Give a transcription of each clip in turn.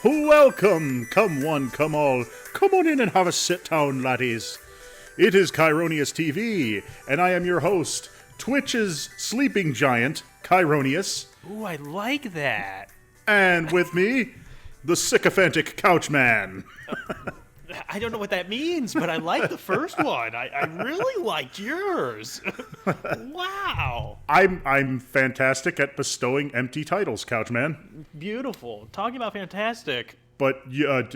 Welcome, come one, come all, come on in and have a sit down, laddies. It is Kieroneus TV, and I am your host, Twitch's sleeping giant, Kieroneus. Ooh, I like that. And with me, the sycophantic Couchman. I don't know what that means, but I like the first one. I really liked yours. Wow. I'm fantastic at bestowing empty titles, Couchman. Beautiful. Talking about fantastic. But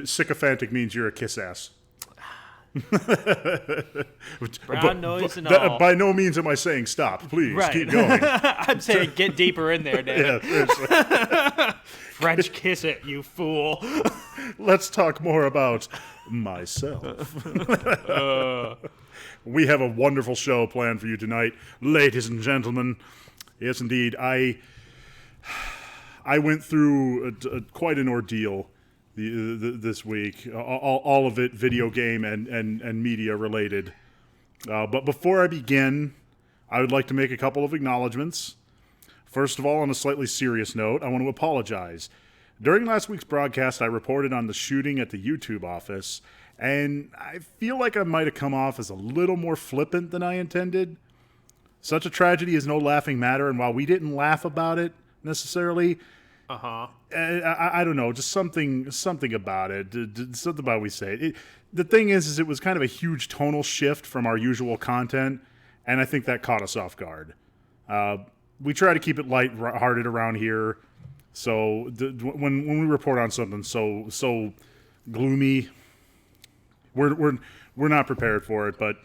sycophantic means you're a kiss ass. Brown noise and all. By no means am I saying stop. Please, right. keep going. I'm saying get deeper in there, David. Yeah, French kiss it, you fool. Let's talk more about myself. We have a wonderful show planned for you tonight, ladies and gentlemen. Yes, indeed. I went through quite an ordeal this week, all of it video game and media related. But before I begin, I would like to make a couple of acknowledgments. First of all, on a slightly serious note, I want to apologize. During last week's broadcast, I reported on the shooting at the YouTube office, and I feel like I might have come off as a little more flippant than I intended. Such a tragedy is no laughing matter, and while we didn't laugh about it necessarily, I don't know, just something about it, something about we say it. The thing is it was kind of a huge tonal shift from our usual content, and I think that caught us off guard. We try to keep it light-hearted around here, so when we report on something so gloomy, we're not prepared for it, but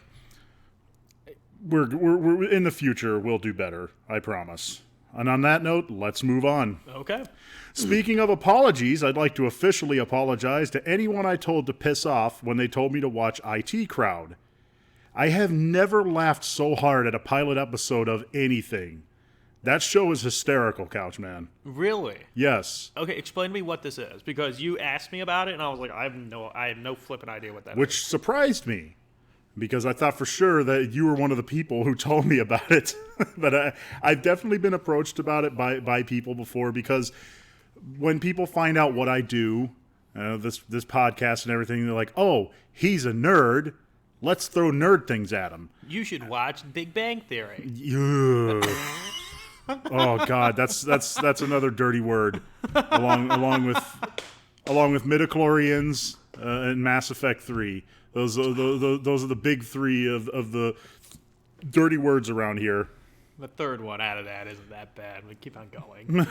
we're in the future we'll do better, I promise. And on that note, let's move on. Okay. Speaking of apologies, I'd like to officially apologize to anyone I told to piss off when they told me to watch IT Crowd. I have never laughed so hard at a pilot episode of anything. That show is hysterical, Couchman. Really? Yes. Okay, explain to me what this is, because you asked me about it, and I was like, I have no flipping idea what that is. Which surprised me, because I thought for sure that you were one of the people who told me about it. But I've definitely been approached about it by people before, because when people find out what I do, this podcast and everything, they're like, oh, he's a nerd. Let's throw nerd things at him. You should watch Big Bang Theory. Yeah. Oh God, that's another dirty word, along with midichlorians and Mass Effect 3. Those are the big three of the dirty words around here. The third one out of that isn't that bad. We keep on going.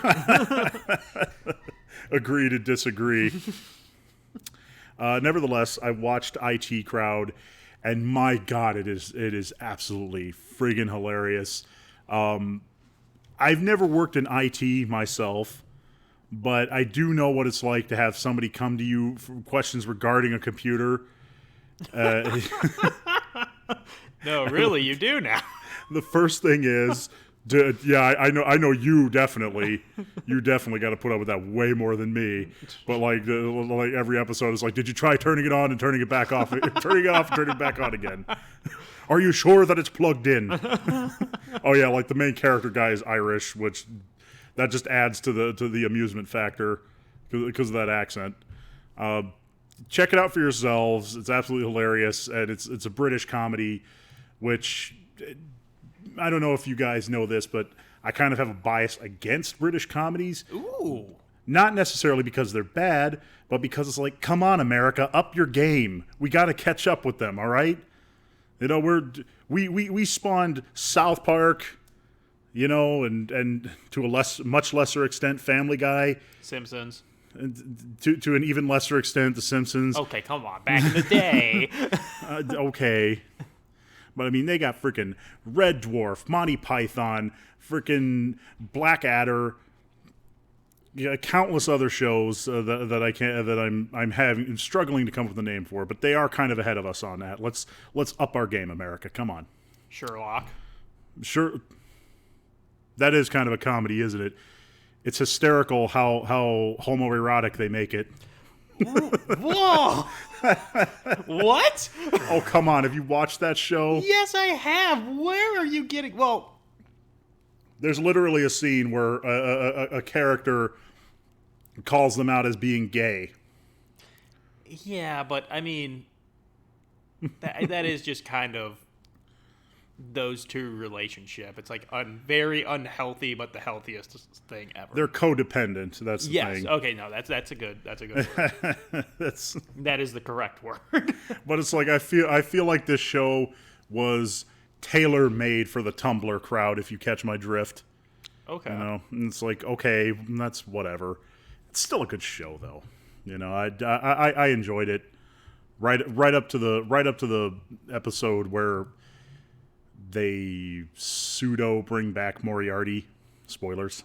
Agree to disagree. Nevertheless, I watched IT Crowd, and my God, it is absolutely friggin' hilarious. I've never worked in IT myself, but I do know what it's like to have somebody come to you for questions regarding a computer. No, really, you do now. The first thing is, I know you definitely got to put up with that way more than me. But like every episode is like, did you try turning it on and turning it back off, turning it off and turning it back on again? Are you sure that it's plugged in? Oh yeah, like the main character guy is Irish, which that just adds to the amusement factor because of that accent. Check it out for yourselves. It's absolutely hilarious, and it's a British comedy, which I don't know if you guys know this, but I kind of have a bias against British comedies. Ooh. Not necessarily because they're bad, but because it's like, come on, America, up your game. We got to catch up with them, all right? You know, we spawned South Park, you know, and to a much lesser extent, Family Guy. Simpsons. And to an even lesser extent, The Simpsons. Okay, come on. Back in the day. Okay. But, I mean, they got freaking Red Dwarf, Monty Python, freaking Blackadder, countless other shows I'm struggling to come up with a name for, but they are kind of ahead of us on that. Let's up our game, America. Come on. Sherlock. Sure. That is kind of a comedy, isn't it? It's hysterical how homoerotic they make it. Whoa! What? Oh, come on. Have you watched that show? Yes, I have. Where are you getting... Well... There's literally a scene where a character calls them out as being gay. Yeah, but, I mean... that is just kind of... those two relationship. It's like very unhealthy, but the healthiest thing ever. They're codependent. That's the thing. Yes. Okay. No, that's a good word. That is the correct word. But it's like I feel like this show was tailor made for the Tumblr crowd. If you catch my drift. Okay. You know, and it's like, okay, that's whatever. It's still a good show though. You know, I enjoyed it. Right up to the episode where they pseudo bring back Moriarty. Spoilers.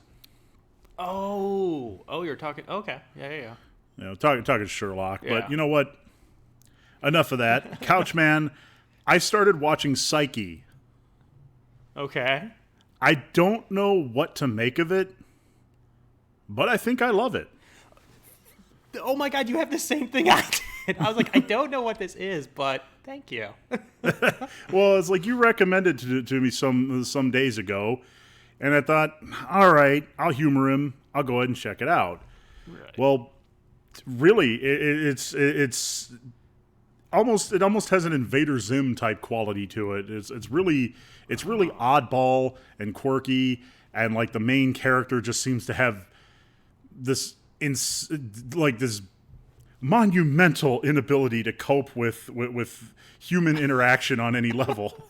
Oh, you're talking. Okay, yeah. You know, talking Sherlock. Yeah. But you know what? Enough of that. Couchman. I started watching Psyche. Okay. I don't know what to make of it, but I think I love it. Oh my God, you have the same thing I did. I was like, I don't know what this is, but thank you. Well, it's like you recommended to me some days ago, and I thought, all right, I'll humor him. I'll go ahead and check it out. Right. Well, really, it's almost has an Invader Zim type quality to it. It's really oddball and quirky, and like the main character just seems to have this this monumental inability to cope with human interaction on any level.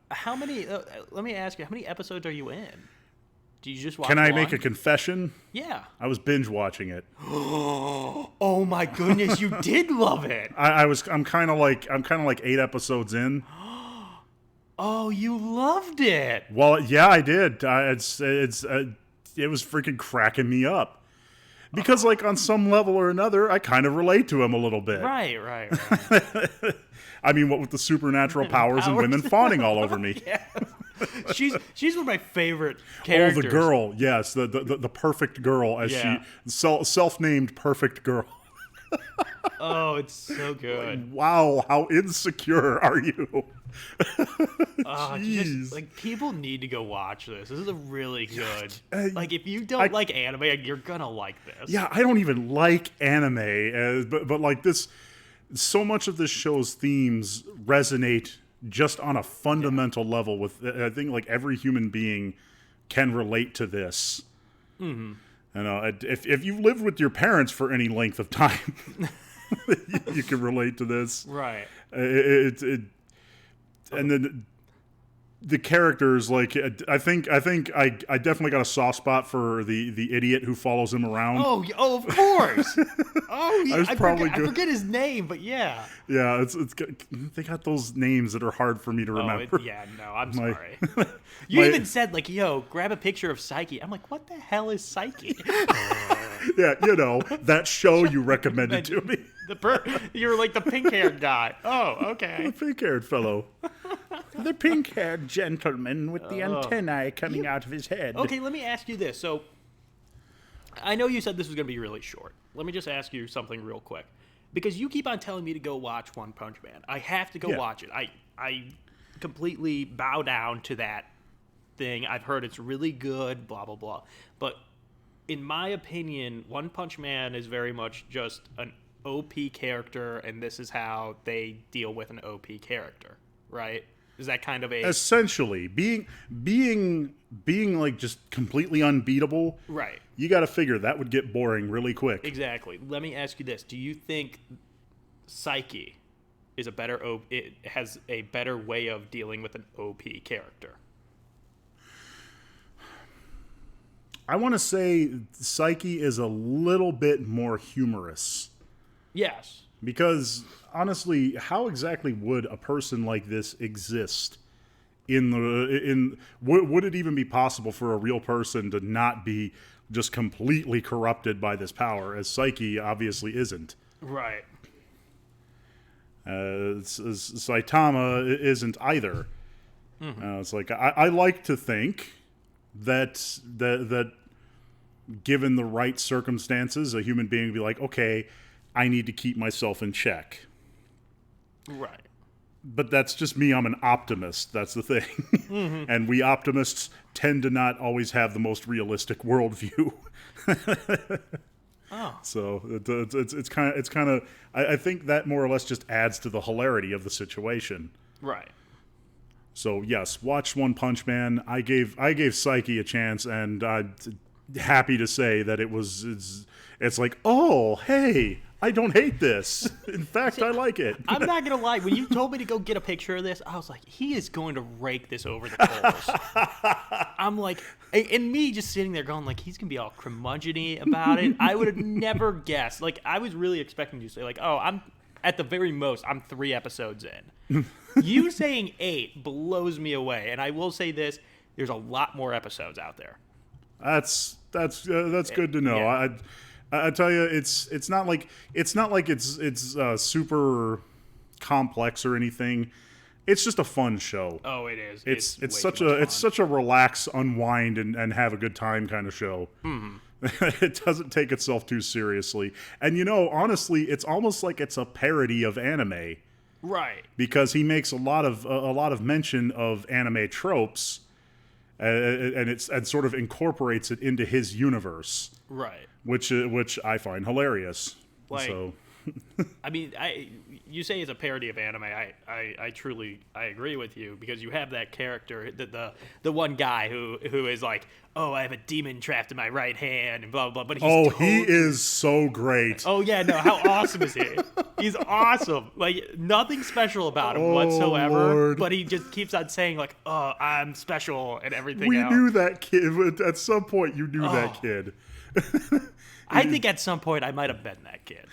How many? Let me ask you. How many episodes are you in? Do you just watch? Can I one? make a confession? Yeah. I was binge watching it. Oh my goodness, you did love it. I'm kind of like 8 episodes in. Oh, you loved it. Well, yeah, I did. It was freaking cracking me up. Because, like, on some level or another, I kind of relate to him a little bit. Right. I mean, what with the supernatural powers and women fawning all over me. Yeah. She's one of my favorite characters. Oh, the girl, yes, the perfect girl, as Yeah. she self-named perfect girl. Oh, it's so good. Wow, how insecure are you? Jeez. Like, people need to go watch this. This is a really good. Like, if you don't like anime, you're gonna like this. Yeah, I don't even like anime, but like this, so much of this show's themes resonate just on a fundamental level with, I think, like every human being can relate to this. Mm-hmm. You know, if you've lived with your parents for any length of time, you can relate to this. Right. And then the characters, like, I think I definitely got a soft spot for the idiot who follows him around. Oh, of course. I forget his name, but yeah. Yeah, they got those names that are hard for me to remember. I'm sorry. You even said, like, yo, grab a picture of Psyche. I'm like, what the hell is Psyche? Yeah, you know, that show you recommended to me. You're like the pink-haired guy. Oh, okay. The pink-haired fellow. The pink-haired gentleman with the antennae coming out of his head. Okay, let me ask you this. So, I know you said this was going to be really short. Let me just ask you something real quick. Because you keep on telling me to go watch One Punch Man. I have to go watch it. I completely bow down to that thing. I've heard it's really good, blah, blah, blah. But in my opinion, One Punch Man is very much just an OP character, and this is how they deal with an OP character, right? Is that kind of a essentially being like just completely unbeatable? right? You got to figure that would get boring really quick. Exactly. Let me ask you this: do you think Psyche is it has a better way of dealing with an OP character? I want to say Psyche is a little bit more humorous. Yes. Because honestly, how exactly would a person like this exist? Would it even be possible for a real person to not be just completely corrupted by this power, as Psyche obviously isn't? Right. Saitama isn't either. Mm-hmm. It's like I like to think that given the right circumstances, a human being would be like, okay, I need to keep myself in check. Right. But that's just me. I'm an optimist. That's the thing. Mm-hmm. And we optimists tend to not always have the most realistic worldview. Oh. So it's kind of I think that more or less just adds to the hilarity of the situation. Right. So yes, watch One Punch Man. I gave Psyche a chance, and I'm happy to say that it's like, oh hey, I don't hate this. In fact, I like it. I'm not gonna lie. When you told me to go get a picture of this, I was like, he is going to rake this over the coals. I'm like, and me just sitting there going like, he's gonna be all curmudgeon-y about it. I would have never guessed. Like, I was really expecting you to say like, oh, I'm at the very most, I'm 3 episodes in. You saying 8 blows me away. And I will say this: there's a lot more episodes out there. That's good to know. Yeah. I tell you, it's not like it's super complex or anything. It's just a fun show. Oh, it is. It's such a relax, unwind, and have a good time kind of show. Mm-hmm. It doesn't take itself too seriously, and honestly, it's almost like it's a parody of anime, right? Because he makes a lot of mention of anime tropes, and sort of incorporates it into his universe, right? Which I find hilarious. Like, so. I mean, you say it's a parody of anime. I truly agree with you, because you have that character, the one guy who is like, oh, I have a demon trapped in my right hand, and blah blah blah. But he is so great. Oh yeah, no, how awesome is he? He's awesome. Like, nothing special about him whatsoever. Lord. But he just keeps on saying like, oh, I'm special and everything. We else. knew that kid. At some point, you knew that kid. I think at some point I might have been that kid.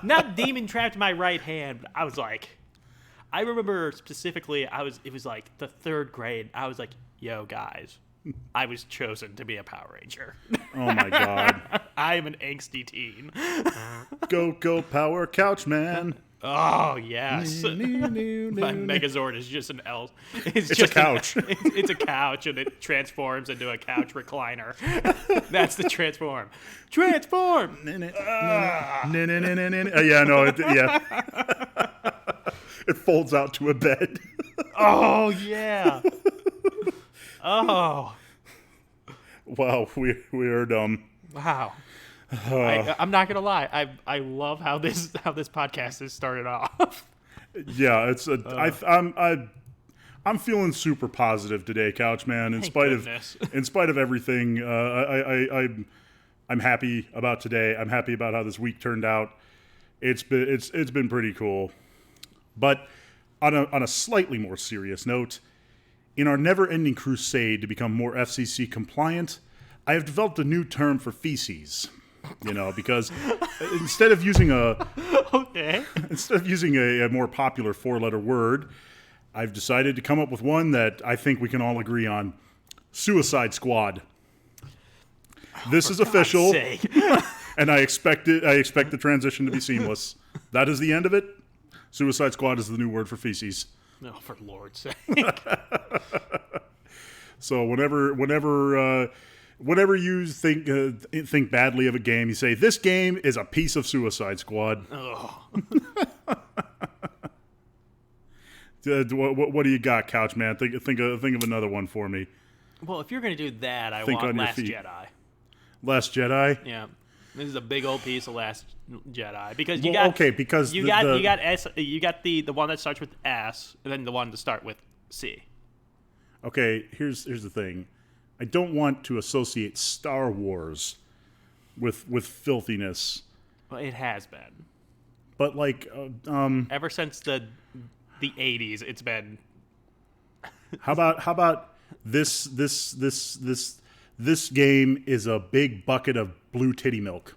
not demon trapped in my right hand. But I was like, I remember specifically, it was like the 3rd grade. I was like, yo guys, I was chosen to be a Power Ranger. Oh my god. I am an angsty teen. Go Power Couchman. Oh yes. My Megazord is just an L. It's just a couch. It's a couch, and it transforms into a couch recliner. That's the transform. Transform. Yeah, no, it folds out to a bed. Oh yeah. Oh. Wow, we are dumb. Wow. I'm not gonna lie. I love how this podcast has started off. Yeah, I'm feeling super positive today, Couchman. In spite of everything, I'm happy about today. I'm happy about how this week turned out. It's been pretty cool. But on a slightly more serious note, in our never-ending crusade to become more FCC compliant, I have developed a new term for feces. Because instead of using a more popular 4-letter word, I've decided to come up with one that I think we can all agree on: Suicide Squad. This is official, and I expect the transition to be seamless. That is the end of it. Suicide Squad is the new word for feces. No, for Lord's sake. So whenever you think badly of a game, you say, this game is a piece of Suicide Squad. Oh. What do you got, Couchman? Think of another one for me. Well, if you're going to do that, I want Last Jedi. Last Jedi? Yeah. This is a big old piece of Last Jedi because you Well, got okay, because you the- got the- you got S, you got the one that starts with S and then the one to start with C. Okay, here's the thing. I don't want to associate Star Wars with filthiness, Well, it has been but like, ever since the 80s. It's been how about this game is a big bucket of blue titty milk.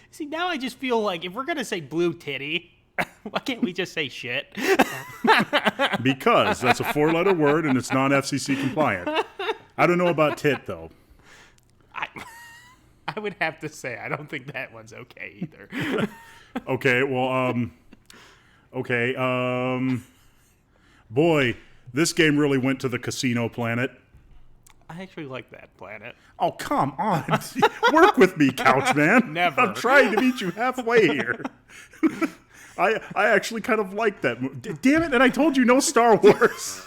See, now I just feel like if we're gonna say blue titty, why can't we just say shit? Because that's a 4-letter word and it's non-FCC compliant. I don't know about tit though. I would have to say I don't think that one's okay either. Okay, well, boy, this game really went to the casino planet. I actually like that planet. Oh, come on. Work with me, Couchman. Never. I'm trying to meet you halfway here. I actually kind of like that movie. Damn it, and I told you no Star Wars.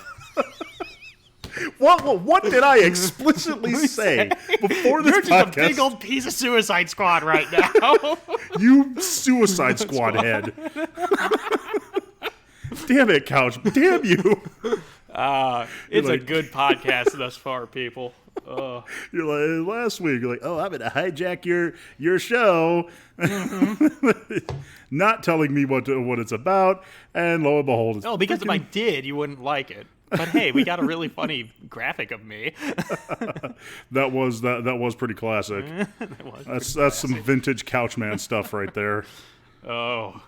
What did I explicitly say before this You're just podcast? a big old piece of Suicide Squad right now. You Suicide Squad head. Damn it, Couch. Damn you. It's like- a good podcast thus far, people. You're like, last week, you're like, oh, I'm going to hijack your show. Not telling me what it's about. And lo and behold, it's Because if I did, you wouldn't like it. But hey, we got a really funny graphic of me. that was pretty classic. That's some vintage Couchman stuff right there. Oh,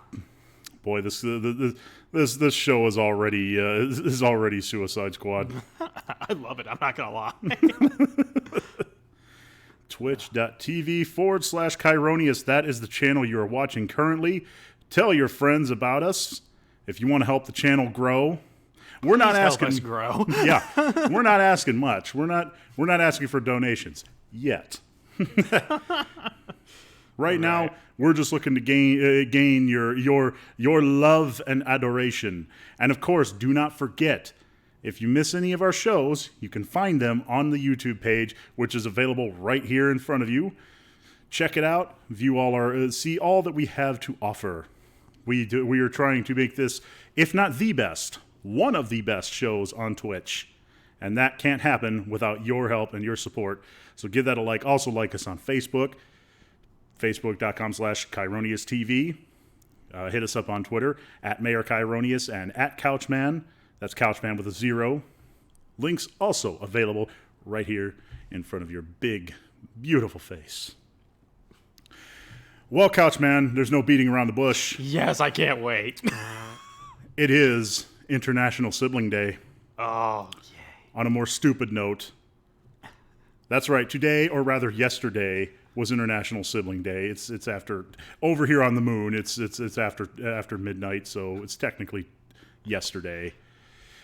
Boy, this show is already Suicide Squad. I love it. I'm not gonna lie. Twitch.tv/Kieroneus. That is the channel you are watching currently. Tell your friends about us if you want to help the channel grow. We're not Help asking. us grow. Yeah, we're not asking much. We're not asking for donations yet. Right now, we're just looking to gain your love and adoration. And of course, do not forget, if you miss any of our shows, you can find them on the YouTube page, which is available right here in front of you. Check it out. View all our see all that we have to offer. We are trying to make this, if not the best, one of the best shows on Twitch. And that can't happen without your help and your support. So give that a like. Also like us on Facebook, facebook.com/KieroneusTV. Hit us up on Twitter, @MayorKieroneus and @Couchman. That's Couchman with a 0. Links also available right here in front of your big, beautiful face. Well, Couchman, there's no beating around the bush. Yes, I can't wait. It is International Sibling Day. Oh, yay. On a more stupid note, that's right. Today, or rather yesterday, was International Sibling Day. It's after over here on the moon. It's after midnight, so it's technically yesterday.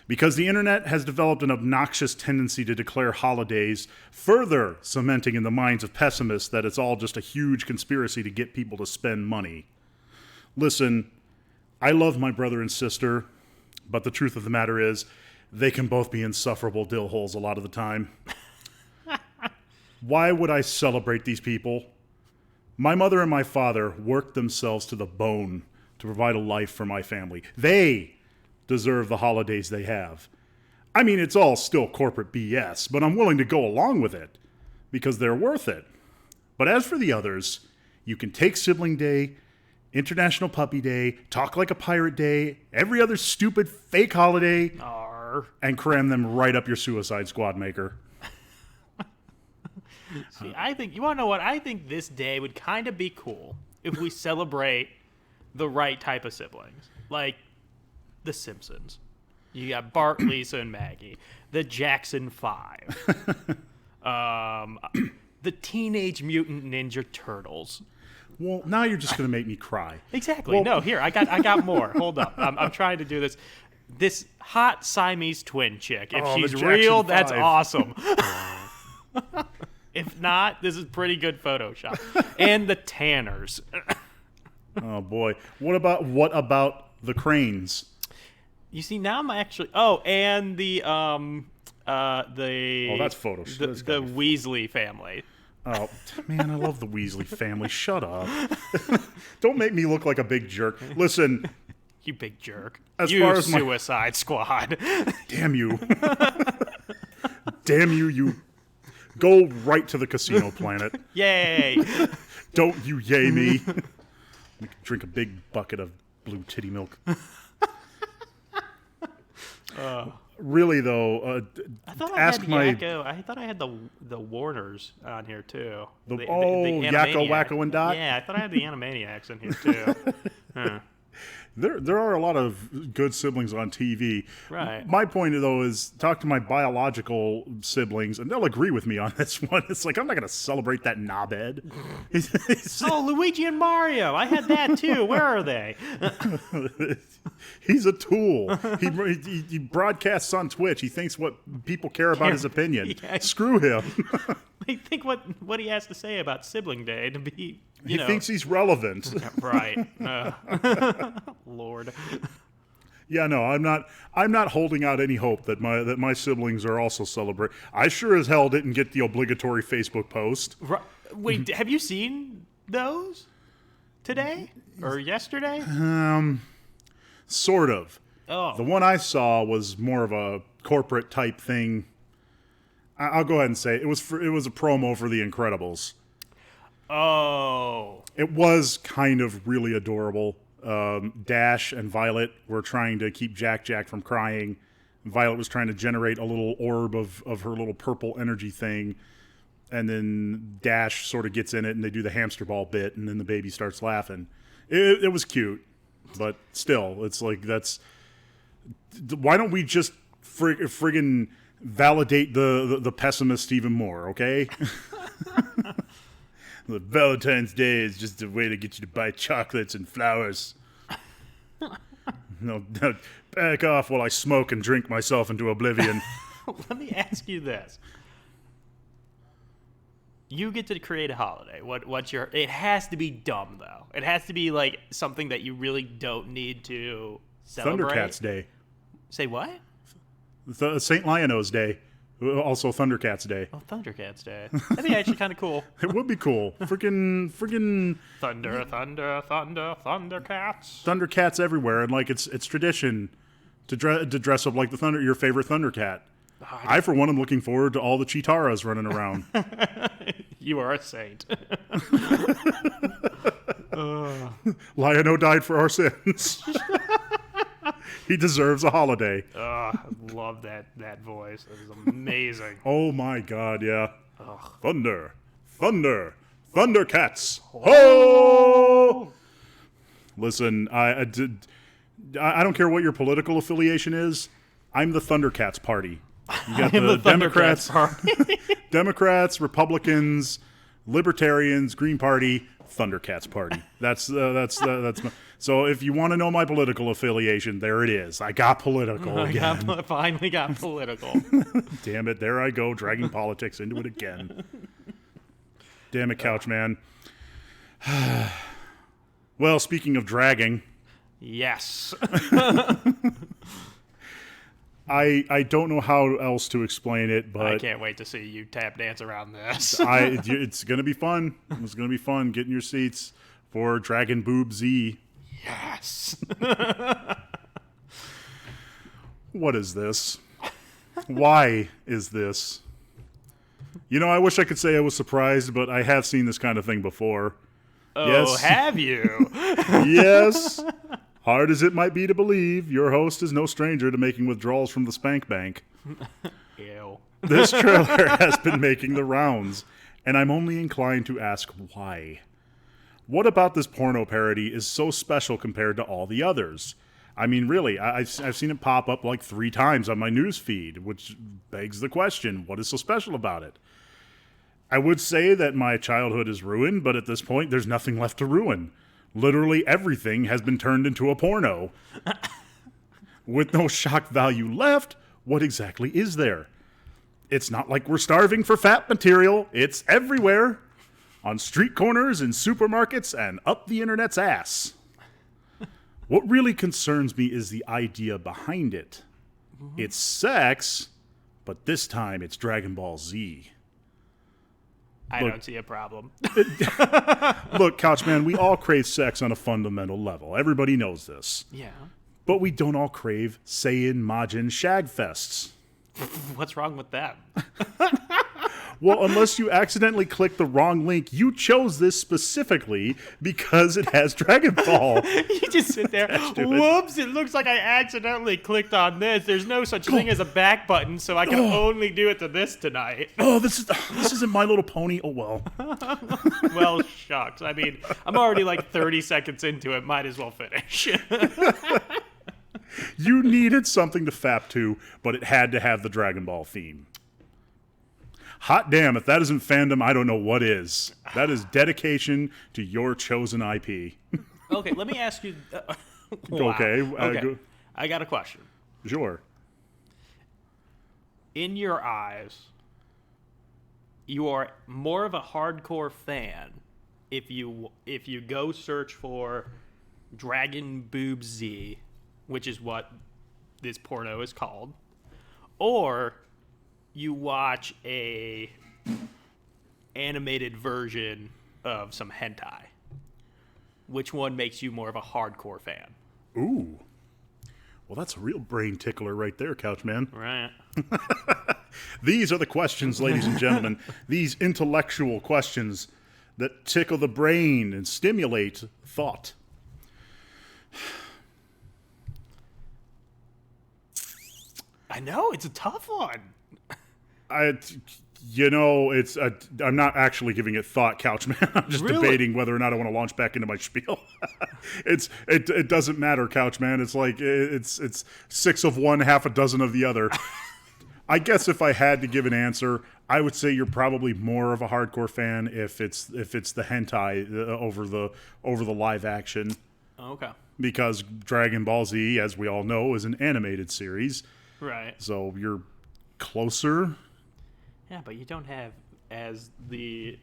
Because the internet has developed an obnoxious tendency to declare holidays, further cementing in the minds of pessimists that it's all just a huge conspiracy to get people to spend money. Listen, I love my brother and sister, but the truth of the matter is, they can both be insufferable dill holes a lot of the time. Why would I celebrate these people? My mother and my father worked themselves to the bone to provide a life for my family. They deserve the holidays they have. I mean, it's all still corporate BS, but I'm willing to go along with it because they're worth it. But as for the others, you can take Sibling Day, International Puppy Day, Talk Like a Pirate Day, every other stupid fake holiday, and cram them right up your Suicide Squad maker. See, I think, you want to know what? I think this day would kind of be cool if we celebrate the right type of siblings. Like The Simpsons. You got Bart, Lisa, and Maggie. The Jackson 5. The Teenage Mutant Ninja Turtles. Well, now you're just going to make me cry. Exactly. Well, no, here, I got more. Hold up. I'm trying to do this. This hot Siamese twin chick. If Oh, the she's Jackson real, that's 5. awesome. If not, this is pretty good Photoshop. And the Tanners. Oh boy. What about the Cranes? You see, now I'm actually. Oh, and the Oh, that's Photoshop. the Weasley family. Oh, man, I love the Weasley family. Shut up. Don't make me look like a big jerk. Listen. You big jerk. As You far as Suicide Squad. Damn you. Damn you, you. Go right to the casino planet. Yay. Don't you yay me. Drink a big bucket of blue titty milk. Really though, I thought ask I thought I had the Warners on here too. The Yakko, Wacko, and Dot. Yeah, I thought I had the Animaniacs in here too. Huh. There are a lot of good siblings on TV. Right. My point, though, is talk to my biological siblings, and they'll agree with me on this one. It's like, I'm not going to celebrate that knobhead. Oh, Luigi and Mario. I had that, too. Where are they? He's a tool. He broadcasts on Twitch. He thinks what people care about his opinion. Yeah. Screw him. I think what he has to say about Sibling Day to be, He thinks he's relevant. Right. Lord. Yeah, no, I'm not holding out any hope that my siblings are also celebrating. I sure as hell didn't get the obligatory Facebook post. Right. Wait, have you seen those today or yesterday? Sort of. Oh. The one I saw was more of a corporate type thing. I'll go ahead and say it was a promo for The Incredibles. Oh. It was kind of really adorable. Dash and Violet were trying to keep Jack from crying. Violet was trying to generate a little orb of her little purple energy thing. And then Dash sort of gets in it and they do the hamster ball bit and then the baby starts laughing. It was cute, but still, it's like why don't we just friggin' validate the pessimist even more, okay? Valentine's Day is just a way to get you to buy chocolates and flowers. No, back off while I smoke and drink myself into oblivion. Let me ask you this. You get to create a holiday. What's your... It has to be dumb, though. It has to be, like, something that you really don't need to celebrate. Thundercats Day. Say what? St. Lionel's Day. Also Thundercats Day. Oh, Thundercats Day. That'd be actually kind of cool. It would be cool. Friggin' Thunder, Thundercats. Thundercats everywhere, and like it's tradition to dress up like your favorite Thundercat. I for one am looking forward to all the Cheetaras running around. You are a saint. Lion-O died for our sins. He deserves a holiday. I love that voice. That is amazing. Oh my God, yeah. Ugh. Thunder, Thundercats. Ho! Listen, I don't care what your political affiliation is. I'm the Thundercats party. You got the Democrats, Democrats, Republicans, Libertarians, Green Party, Thundercats party. That's my, so if you want to know my political affiliation, there it is. I got political again. Finally got political. Damn it, there I go, dragging politics into it again. Damn it, Couchman. Well, speaking of dragging. Yes. I don't know how else to explain it, but I can't wait to see you tap dance around this. It's gonna be fun. It's gonna be fun getting your seats for Dragon Boob Z. Yes. What is this? Why is this? You know, I wish I could say I was surprised, but I have seen this kind of thing before. Oh, yes. Have you? Yes. Hard as it might be to believe, your host is no stranger to making withdrawals from the Spank Bank. Ew. This trailer has been making the rounds, and I'm only inclined to ask why. What about this porno parody is so special compared to all the others? I mean, really, I've seen it pop up like 3 times on my news feed, which begs the question, what is so special about it? I would say that my childhood is ruined, but at this point, there's nothing left to ruin. Literally everything has been turned into a porno. With no shock value left, what exactly is there? It's not like we're starving for fat material. It's everywhere. On street corners, in supermarkets, and up the internet's ass. What really concerns me is the idea behind it. Mm-hmm. It's sex, but this time it's Dragon Ball Z. I don't see a problem. Look, Couchman, we all crave sex on a fundamental level. Everybody knows this. Yeah. But we don't all crave Saiyan Majin shag fests. What's wrong with that? Well, unless you accidentally click the wrong link, you chose this specifically because it has Dragon Ball. You just sit there. Whoops! It looks like I accidentally clicked on this. There's no such thing as a back button, so I can only do it to this tonight. Oh, this isn't My Little Pony. Oh well. Well, shucks. I mean, I'm already like 30 seconds into it. Might as well finish. You needed something to fap to, but it had to have the Dragon Ball theme. Hot damn, if that isn't fandom, I don't know what is. That is dedication to your chosen IP. Okay, let me ask you. Wow. Okay. I got a question. Sure. In your eyes, you are more of a hardcore fan if you go search for Dragon Boob Z, which is what this porno is called, or you watch a animated version of some hentai. Which one makes you more of a hardcore fan? Ooh. Well, that's a real brain tickler right there, Couchman. Right. These are the questions, ladies and gentlemen. These intellectual questions that tickle the brain and stimulate thought. I know, it's a tough one. I'm not actually giving it thought, Couchman. I'm just debating whether or not I want to launch back into my spiel. It doesn't matter, Couchman. It's like it's 6 of one, half a dozen of the other. I guess if I had to give an answer, I would say you're probably more of a hardcore fan if it's the hentai over the live action. Okay. Because Dragon Ball Z, as we all know, is an animated series. Right. So you're closer. Yeah, but you don't have, as the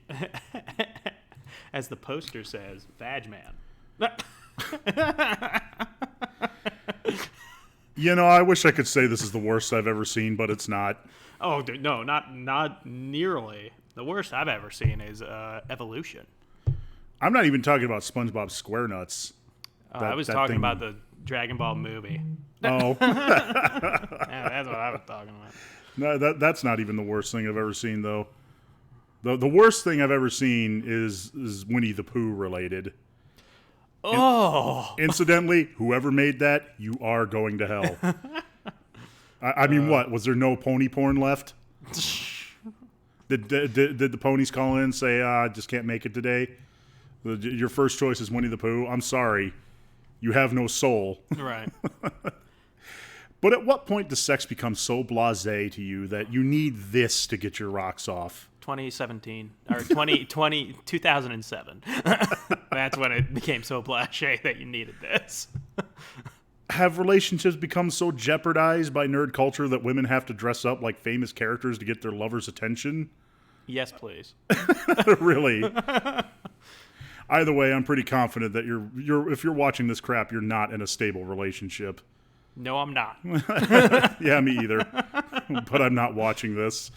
poster says, Vag Man. I wish I could say this is the worst I've ever seen, but it's not. Oh, dude, no, not nearly. The worst I've ever seen is Evolution. I'm not even talking about SpongeBob SquareNuts. I was talking about the Dragon Ball movie. Oh. Yeah, that's what I was talking about. No, that's not even the worst thing I've ever seen, though. The worst thing I've ever seen is Winnie the Pooh related. Oh. Incidentally, whoever made that, you are going to hell. I mean, what? Was there no pony porn left? Did the ponies call in and say, I just can't make it today? Your first choice is Winnie the Pooh. I'm sorry. You have no soul. Right. But at what point does sex become so blasé to you that you need this to get your rocks off? 2017 or 2007. That's when it became so blasé that you needed this. Have relationships become so jeopardized by nerd culture that women have to dress up like famous characters to get their lovers' attention? Yes, please. Really? Either way, I'm pretty confident that if you're watching this crap, you're not in a stable relationship. No, I'm not. Yeah, me either. But I'm not watching this.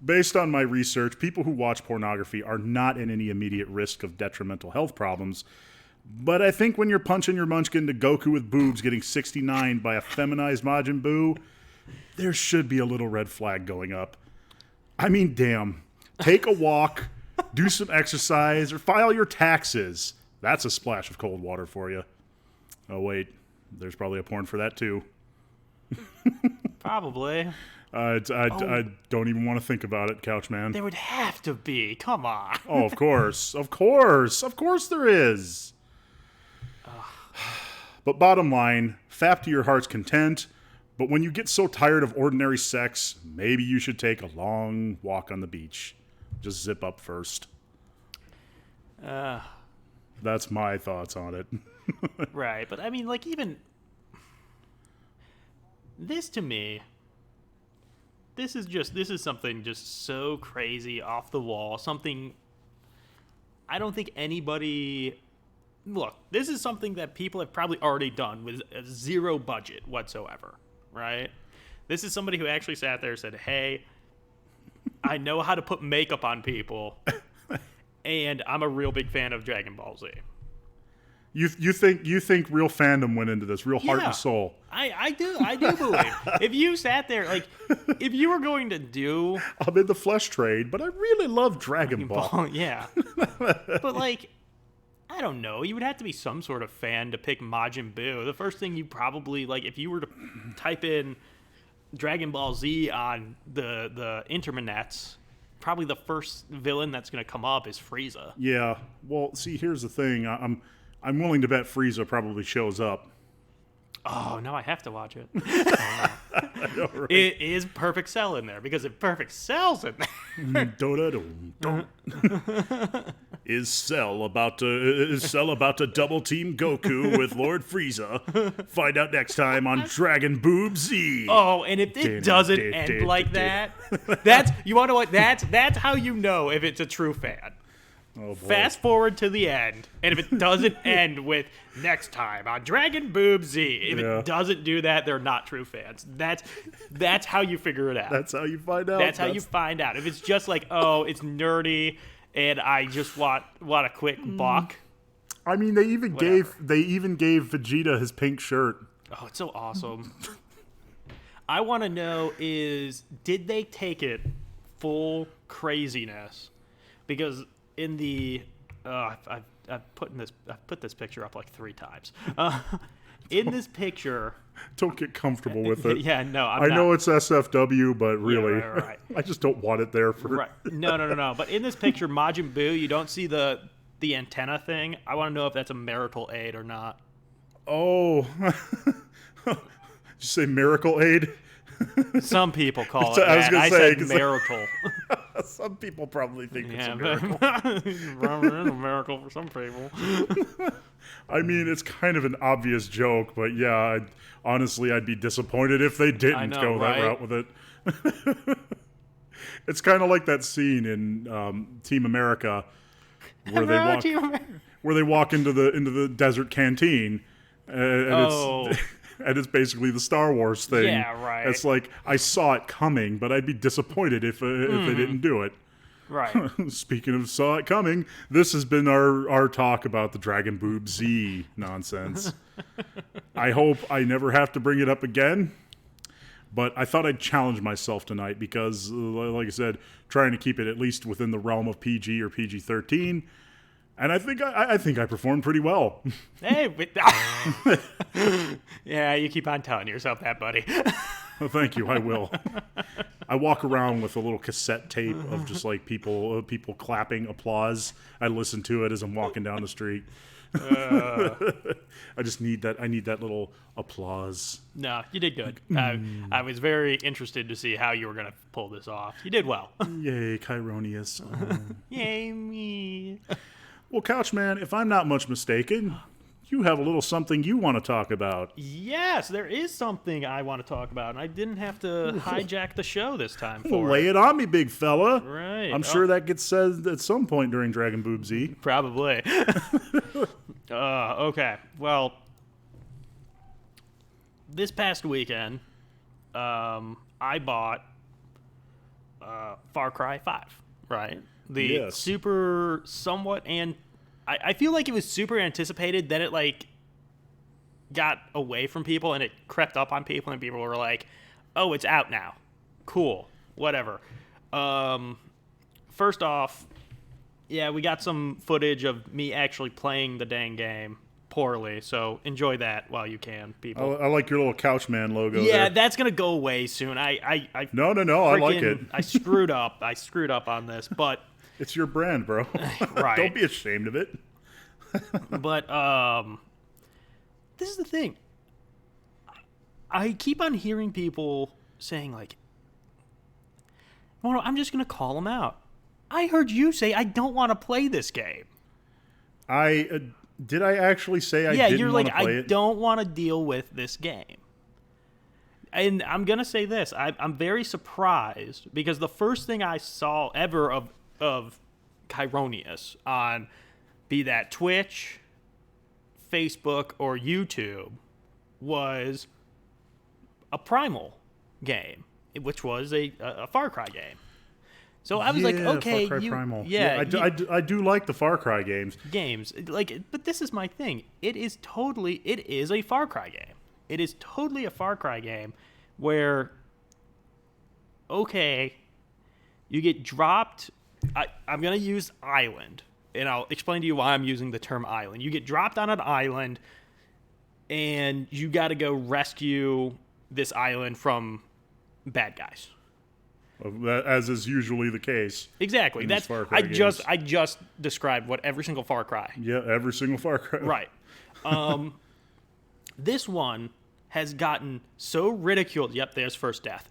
Based on my research, people who watch pornography are not in any immediate risk of detrimental health problems. But I think when you're punching your munchkin to Goku with boobs getting 69 by a feminized Majin Buu, there should be a little red flag going up. I mean, damn. Take a walk, do some exercise, or file your taxes. That's a splash of cold water for you. Oh, wait. There's probably a porn for that, too. Probably. I don't even want to think about it, Couchman. There would have to be. Come on. Oh, of course. Of course. Of course there is. But bottom line, fap to your heart's content. But when you get so tired of ordinary sex, maybe you should take a long walk on the beach. Just zip up first. That's my thoughts on it. Right, but I mean, like, even this to me, this is something just so crazy, off the wall, something I don't think anybody. Look, this is something that people have probably already done with a zero budget whatsoever, right? This is somebody who actually sat there and said, hey, I know how to put makeup on people, and I'm a real big fan of Dragon Ball Z. You think real fandom went into this, real heart and soul. I do believe. If you sat there, like, if you were going to do... I'm in the flesh trade, but I really love Dragon Ball. Yeah. But, like, I don't know. You would have to be some sort of fan to pick Majin Buu. The first thing you probably, like, if you were to type in Dragon Ball Z on the internets, probably the first villain that's going to come up is Frieza. Yeah. Well, see, here's the thing. I'm willing to bet Frieza probably shows up. Oh, now I have to watch it. I know, right? It is Perfect Cell in there, because if Perfect Cell's in there... Is Cell about to double team Goku with Lord Frieza? Find out next time on Dragon Boob Z. Oh, and if it doesn't end like that, that's... You want to know what? That's how you know if it's a true fan. Oh, boy. Fast forward to the end, and if it doesn't end with next time on Dragon Boob Z, if it doesn't do that, they're not true fans. That's how you figure it out. That's how you find out. That's how you find out. If it's just like, oh, it's nerdy, and I just want a quick buck. I mean, they even gave Vegeta his pink shirt. Oh, it's so awesome. I want to know did they take it full craziness? Because in the I've put this picture up like 3 times. In this picture, don't get comfortable with it. Yeah, no, I know it's SFW, but really, yeah, right. I just don't want it there for. Right. No. But in this picture, Majin Buu, you don't see the antenna thing. I want to know if that's a marital aid or not. Oh, did you say miracle aid? Some people call it I was that. gonna I say, said marital. Some people probably think it's a miracle. miracle. It's a miracle for some people. I mean, it's kind of an obvious joke, but yeah, honestly, I'd be disappointed if they didn't go that route with it. It's kind of like that scene in Team America where they walk into the desert canteen, and it's basically the Star Wars thing. Yeah, right. It's like, I saw it coming, but I'd be disappointed if they didn't do it. Right. Speaking of saw it coming, this has been our talk about the Dragon Boob Z nonsense. I hope I never have to bring it up again, but I thought I'd challenge myself tonight because, like I said, trying to keep it at least within the realm of PG or PG-13. And I think I performed pretty well. Hey, yeah, you keep on telling yourself that, buddy. Well, thank you. I will. I walk around with a little cassette tape of just like people clapping applause. I listen to it as I'm walking down the street. I just need that. I need that little applause. No, you did good. I was very interested to see how you were going to pull this off. You did well. Yay, Kieroneus. Yay, me. Well, Couchman, if I'm not much mistaken, you have a little something you want to talk about. Yes, there is something I want to talk about, and I didn't have to hijack the show this time for Lay it on me, big fella. Right. I'm sure that gets said at some point during Dragon Boob Z. Probably. Okay. Well, this past weekend, I bought Far Cry 5, right? The super somewhat, and I feel like it was super anticipated, then it like got away from people and it crept up on people and people were like, oh, it's out now. Cool. Whatever. First off, yeah, we got some footage of me actually playing the dang game poorly, so enjoy that while you can, people. I like your little Couchman logo. Yeah, there. That's gonna go away soon. No, I like it. I screwed up. I screwed up on this, but it's your brand, bro. Right. Don't be ashamed of it. But this is the thing. I keep on hearing people saying like, "Well, I'm just gonna call them out." I heard you say I don't want to play this game. Did I actually say I didn't want to play it? I don't want to deal with this game. And I'm going to say this. I'm very surprised because the first thing I saw ever of Kieroneus on, be that Twitch, Facebook, or YouTube, was a Primal game, which was a Far Cry game. So I was like, okay, Far Cry Primal. yeah, I do like the Far Cry games. But this is my thing. It is a Far Cry game. It is totally a Far Cry game where, okay, you get dropped. I'm going to use island, and I'll explain to you why I'm using the term island. You get dropped on an island, and you got to go rescue this island from bad guys. As is usually the case. Exactly. That's Far Cry I just described what every single Far Cry. Yeah, every single Far Cry. Right. This one has gotten so ridiculed. Yep, there's first death.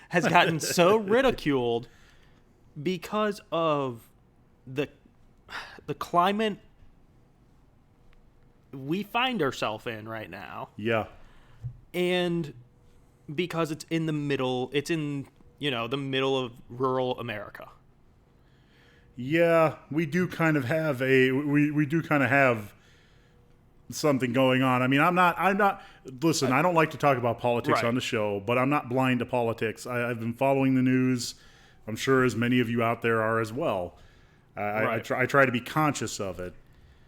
Has gotten so ridiculed because of the climate we find ourselves in right now. Yeah. And because it's in the middle, the middle of rural America. Yeah, we do kind of have something going on. I mean, I'm not listen, I don't like to talk about politics on the show, but I'm not blind to politics. I've been following the news. I'm sure as many of you out there are as well. I try to be conscious of it.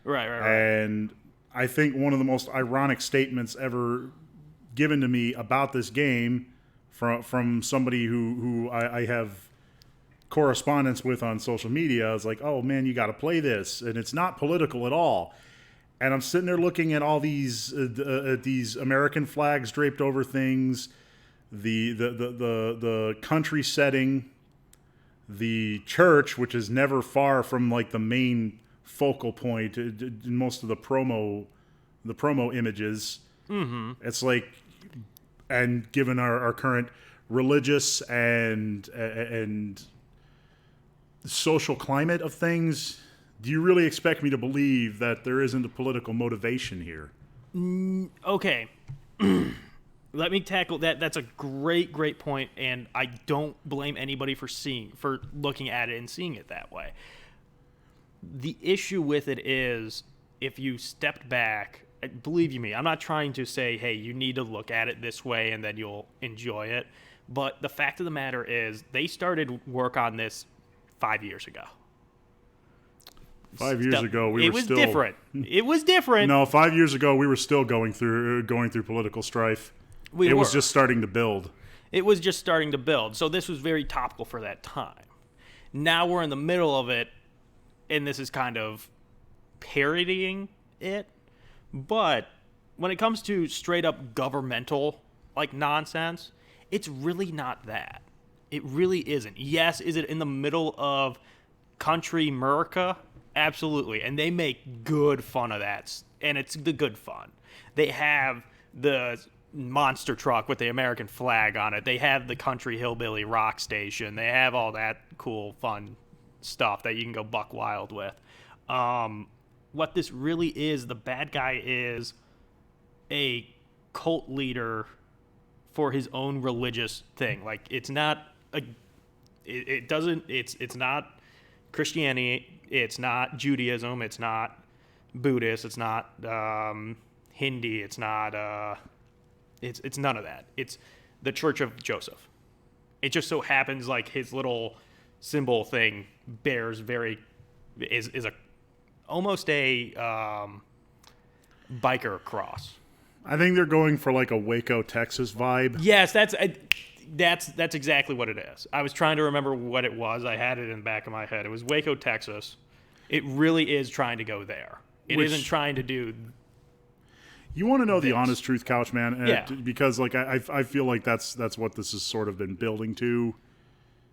Right. And I think one of the most ironic statements ever given to me about this game from somebody who I have correspondence with on social media is like, oh man, you got to play this, and it's not political at all. And I'm sitting there looking at all these American flags draped over things, the country setting, the church, which is never far from like the main focal point in most of the promo images. Mm-hmm. It's like, and given our current religious and social climate of things, do you really expect me to believe that there isn't a political motivation here? Okay. Let me tackle that. That's a great point, and I don't blame anybody for looking at it and seeing it that way. The issue with it is, if you stepped back, believe you me, I'm not trying to say, hey, you need to look at it this way and then you'll enjoy it. But the fact of the matter is, they started work on this 5 years ago. 5 years ago, we were still... It was different. No, 5 years ago, we were still going through political strife. It was just starting to build. It was just starting to build. So this was very topical for that time. Now we're in the middle of it, and this is kind of parodying it. But when it comes to straight up governmental nonsense, it's really not that. It really isn't. Yes, is it in the middle of country America? Absolutely. And they make good fun of that. And it's the good fun. They have the monster truck with the American flag on it. They have the country hillbilly rock station. They have all that cool, fun stuff that you can go buck wild with. What this really is, the bad guy is a cult leader for his own religious thing. Like, it's not it's not Christianity, it's not Judaism, it's not Buddhist, it's not Hindi, it's not it's none of that. It's the Church of Joseph. It just so happens like his little symbol thing is almost a biker cross. I think they're going for like a Waco, Texas vibe. Yes, that's exactly what it is. I was trying to remember what it was. I had it in the back of my head. It was Waco, Texas. It really is trying to go there. It isn't trying to do. You want to know the honest truth, Couchman? Yeah. Because like I feel like that's what this has sort of been building to.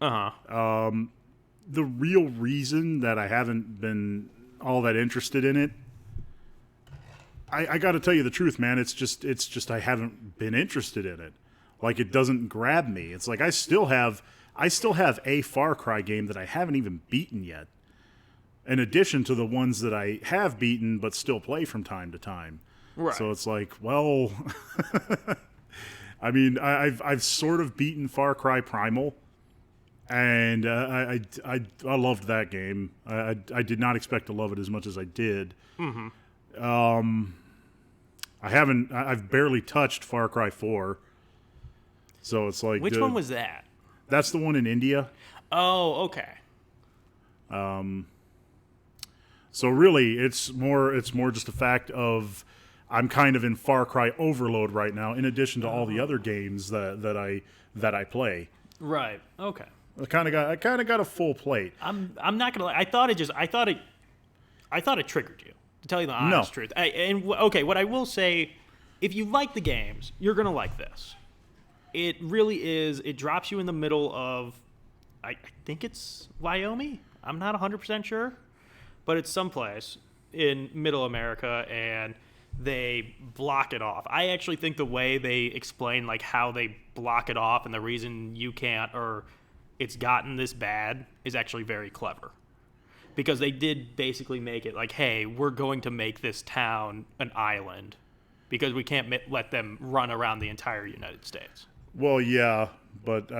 The real reason that I haven't been all that interested in it, I got to tell you the truth, man. It's just I haven't been interested in it. Like, it doesn't grab me. It's like I still have a Far Cry game that I haven't even beaten yet, in addition to the ones that I have beaten but still play from time to time. Right. So it's like, well, I mean, I've sort of beaten Far Cry Primal, and I loved that game. I did not expect to love it as much as I did. Mm-hmm. I've barely touched Far Cry 4. So it's like, which one was that? That's the one in India. Oh, okay. So really, it's more just a fact of I'm kind of in Far Cry overload right now. In addition to all the other games that I play, Right. Okay. I kind of got a full plate. I'm not gonna lie. I thought it triggered you. To tell you the honest truth. Okay. What I will say, if you like the games, you're gonna like this. It really is. It drops you in the middle of, I think it's Wyoming. I'm not 100% sure, but it's someplace in Middle America, and they block it off. I actually think the way they explain like how they block it off and the reason you can't, or it's gotten this bad, is actually very clever. Because they did basically make it like, hey, we're going to make this town an island because we can't let them run around the entire United States. Well, yeah, but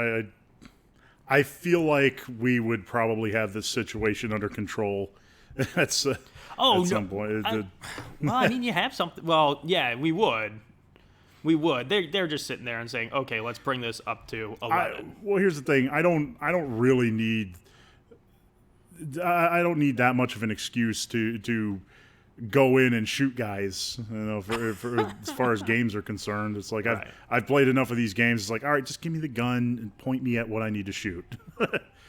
I feel like we would probably have this situation under control at some point. Well, I mean, you have something. Well, yeah, we would. We would. They're just sitting there and saying, okay, let's bring this up to 11. Well, here's the thing. I don't really need. I don't need that much of an excuse to go in and shoot guys. You know, for as far as games are concerned, it's like Right. I've played enough of these games. It's like, all right, just give me the gun and point me at what I need to shoot.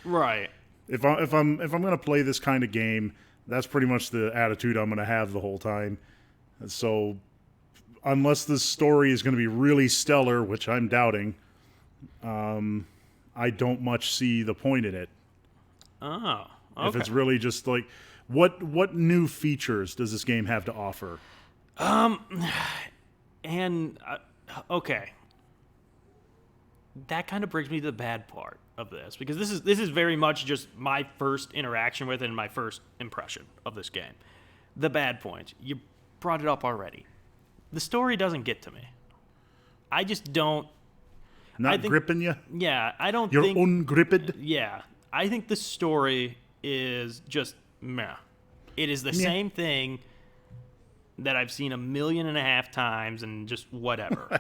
Right. If I'm gonna play this kind of game, that's pretty much the attitude I'm gonna have the whole time. So, unless the story is gonna be really stellar, which I'm doubting, I don't much see the point in it. Oh. Okay. If it's really just like, what new features does this game have to offer? And okay, that kind of brings me to the bad part of this, because this is very much just my first interaction with it and my first impression of this game. The bad point, you brought it up already. The story doesn't get to me. I just don't. Gripping you? Yeah, I don't. You're think, ungripped? Yeah, I think the story is just meh. It is the same thing that I've seen 1.5 million times and just whatever.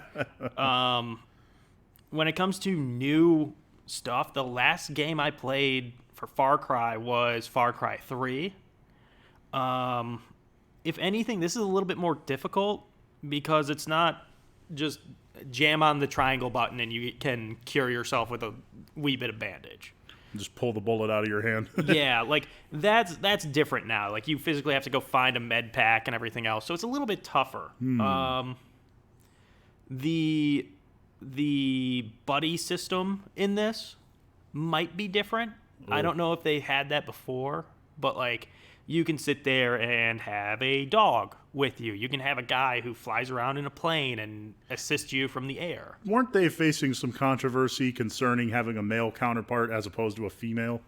When it comes to new stuff, the last game I played for Far Cry was Far Cry 3. If anything, this is a little bit more difficult because it's not just jam on the triangle button and you can cure yourself with a wee bit of bandage. Just pull the bullet out of your hand. Yeah, like that's different now. Like you physically have to go find a med pack and everything else, so it's a little bit tougher. The buddy system in this might be different. I don't know if they had that before, but like you can sit there and have a dog with you. You can have a guy who flies around in a plane and assist you from the air. Weren't they facing some controversy concerning having a male counterpart as opposed to a female?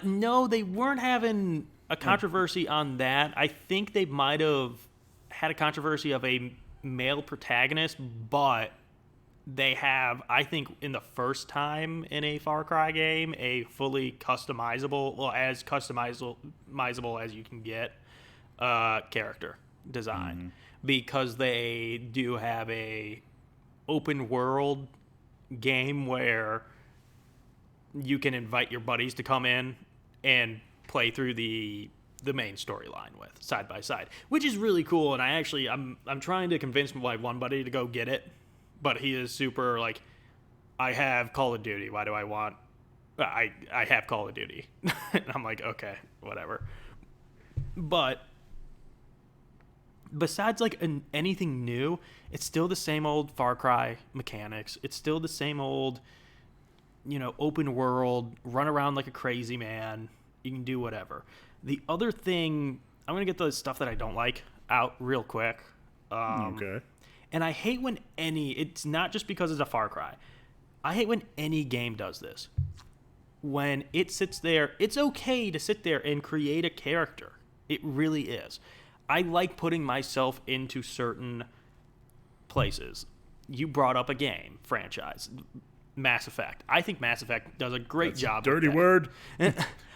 No, they weren't having a controversy on that. I think they might have had a controversy of a male protagonist, but they have, I think, in the first time in a Far Cry game, a fully customizable, well, as customizable as you can get, character design, because they do have a open world game where you can invite your buddies to come in and play through the main storyline with side by side, which is really cool. And I'm trying to convince my one buddy to go get it, but he is super like, I have Call of Duty. Why do I want? I have Call of Duty. And I'm like, okay, whatever. But besides like anything new, it's still the same old Far Cry mechanics. It's still the same old, open world, run around like a crazy man. You can do whatever. The other thing, I'm going to get the stuff that I don't like out real quick. Okay. And I hate when it's not just because it's a Far Cry. I hate when any game does this. When it sits there, it's okay to sit there and create a character. It really is. I like putting myself into certain places. You brought up a game franchise, Mass Effect. I think Mass Effect does a great job. Dirty word.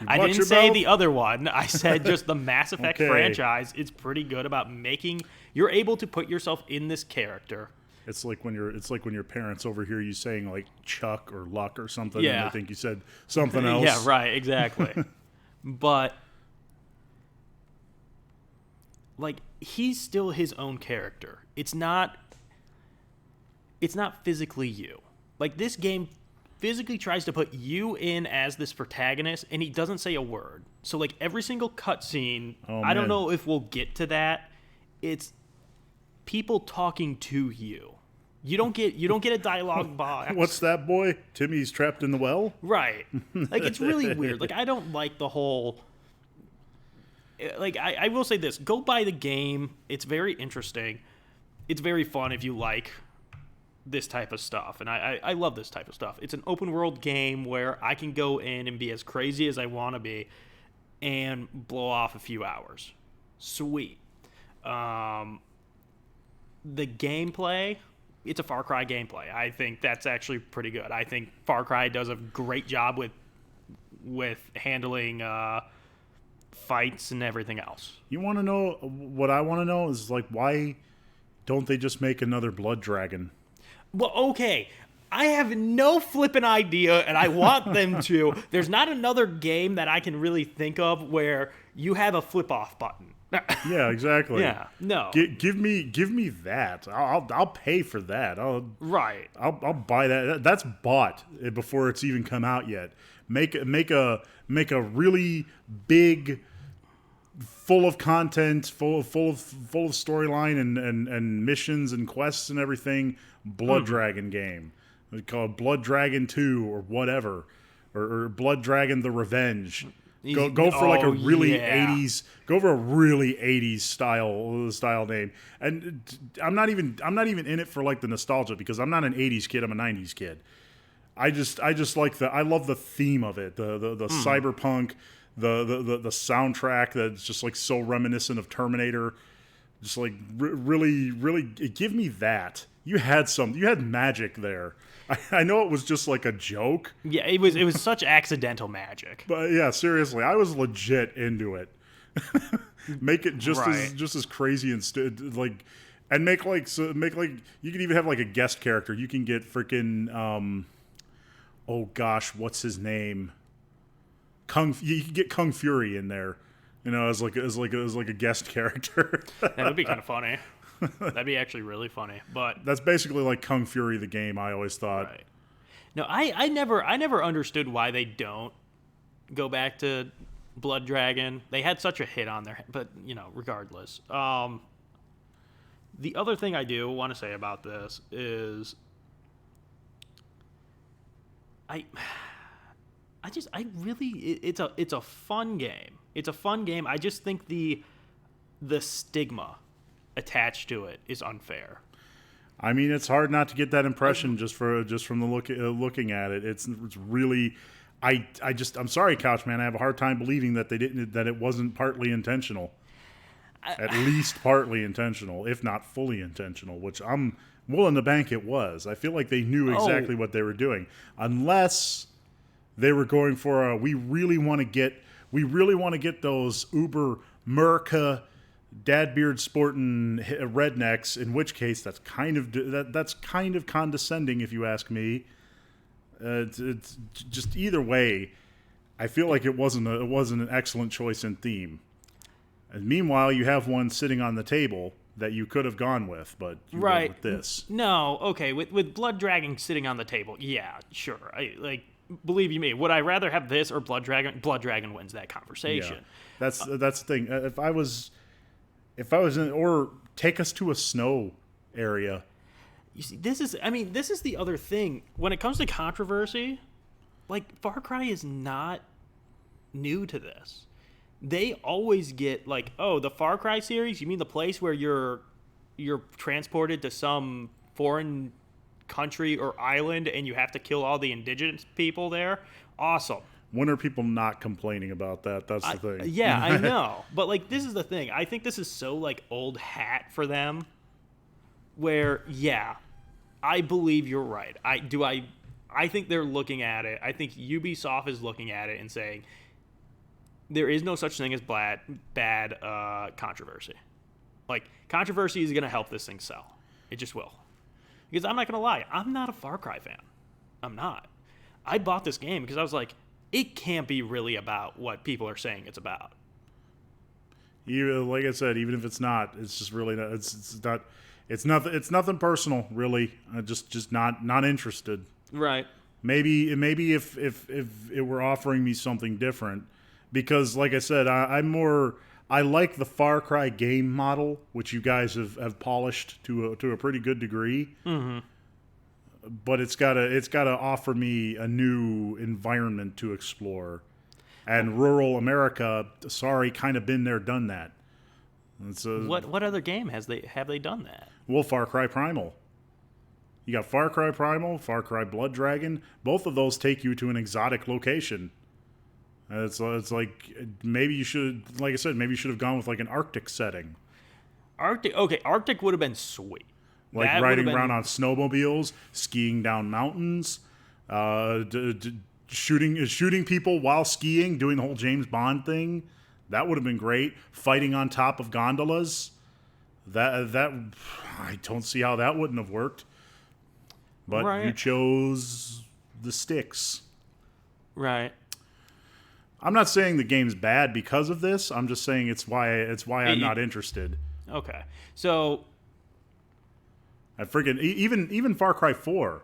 I didn't say the other one. I said just the Mass Effect franchise is pretty good about you're able to put yourself in this character It's like when your parents overhear you saying like Chuck or Luck or something, Yeah. and they think you said something else. Yeah, right, exactly. But like he's still his own character. It's not physically you. Like this game physically tries to put you in as this protagonist, and he doesn't say a word. So like every single cutscene, I don't know if we'll get to that. It's people talking to you. You don't get a dialogue box. What's that, boy? Timmy's trapped in the well? Right. Like it's really weird. Like I don't like the whole. Like I will say this: go buy the game. It's very interesting. It's very fun if you like this type of stuff, and I love this type of stuff. It's an open world game where I can go in and be as crazy as I want to be and blow off a few hours. Sweet. The gameplay, it's a Far Cry gameplay. I think that's actually pretty good. I think Far Cry does a great job with handling fights and everything else. You want to know what I want to know is like, why don't they just make another Blood Dragon? Well, okay. I have no flippin' idea, and I want them to. There's not another game that I can really think of where you have a flip-off button. Yeah, exactly. Yeah, no. Give me that. I'll pay for that. Right. I'll buy that. That's bought before it's even come out yet. Make a really big, full of content, full of storyline and missions and quests and everything. Blood Dragon game. They call it Blood Dragon 2 or whatever, or Blood Dragon: The Revenge. Go for like a really 80s. Go for a really 80s style name. And I'm not even in it for like the nostalgia, because I'm not an 80s kid. I'm a 90s kid. I just like I love the theme of it. The cyberpunk, the soundtrack that's just like so reminiscent of Terminator. Just like really give me that. You had magic there. I know it was just like a joke. Yeah, it was such accidental magic. But yeah, seriously, I was legit into it. Make it just as crazy and make like you can even have like a guest character. You can get freaking oh gosh, what's his name? You can get Kung Fury in there, as like a guest character. That would be kind of funny. That'd be actually really funny. But that's basically like Kung Fury the game, I always thought. Right. No, I never understood why they don't go back to Blood Dragon. They had such a hit on their, but regardless. The other thing I do want to say about this is it's a fun game. It's a fun game. I just think the stigma attached to it is unfair. I mean, it's hard not to get that impression just from the looking at it. It's really, I'm sorry, Couchman. I have a hard time believing that it wasn't partly intentional. At least partly intentional, if not fully intentional, which I'm willing to bank it was. I feel like they knew exactly what they were doing, unless they were going for we really want to get those Uber America dad beard sporting rednecks, in which case that's kind of condescending, if you ask me. It's just either way, I feel like it wasn't an excellent choice in theme. And meanwhile, you have one sitting on the table that you could have gone with, but you went with this. No, okay, with Blood Dragon sitting on the table, yeah, sure. Believe you me, would I rather have this or Blood Dragon? Blood Dragon wins that conversation. Yeah. That's the thing. If I was in, or take us to a snow area. You see, this is the other thing. When it comes to controversy, like Far Cry is not new to this. They always get like, oh, the Far Cry series, you mean the place where you're transported to some foreign country or island and you have to kill all the indigenous people there? Awesome. When are people not complaining about that? That's the thing. Yeah, I know. But, like, this is the thing. I think this is so, like, old hat for them where, yeah, I believe you're right. I think they're looking at it. I think Ubisoft is looking at it and saying there is no such thing as bad controversy. Like, controversy is going to help this thing sell. It just will. Because I'm not going to lie, I'm not a Far Cry fan. I'm not. I bought this game because I was like, it can't be really about what people are saying it's about. Like I said, even if it's not, it's just really not. It's not. It's nothing. It's nothing personal, really. Just not interested. Right. Maybe if it were offering me something different, because like I said, I like the Far Cry game model, which you guys have polished to a pretty good degree. Mm-hmm. But it's gotta offer me a new environment to explore. And rural America, sorry, kind of been there, done that. What other game have they done that? Well, Far Cry Primal. You got Far Cry Primal, Far Cry Blood Dragon. Both of those take you to an exotic location. It's like maybe you should, like I said, maybe you should have gone with like an Arctic setting. Arctic would have been sweet. Like That riding would've been- around on snowmobiles, skiing down mountains, shooting people while skiing, doing the whole James Bond thing. That would have been great. Fighting on top of gondolas. That I don't see how that wouldn't have worked. But Right. you chose the sticks. Right. I'm not saying the game's bad because of this. I'm just saying it's why I'm not interested. Okay. So I freaking even Far Cry 4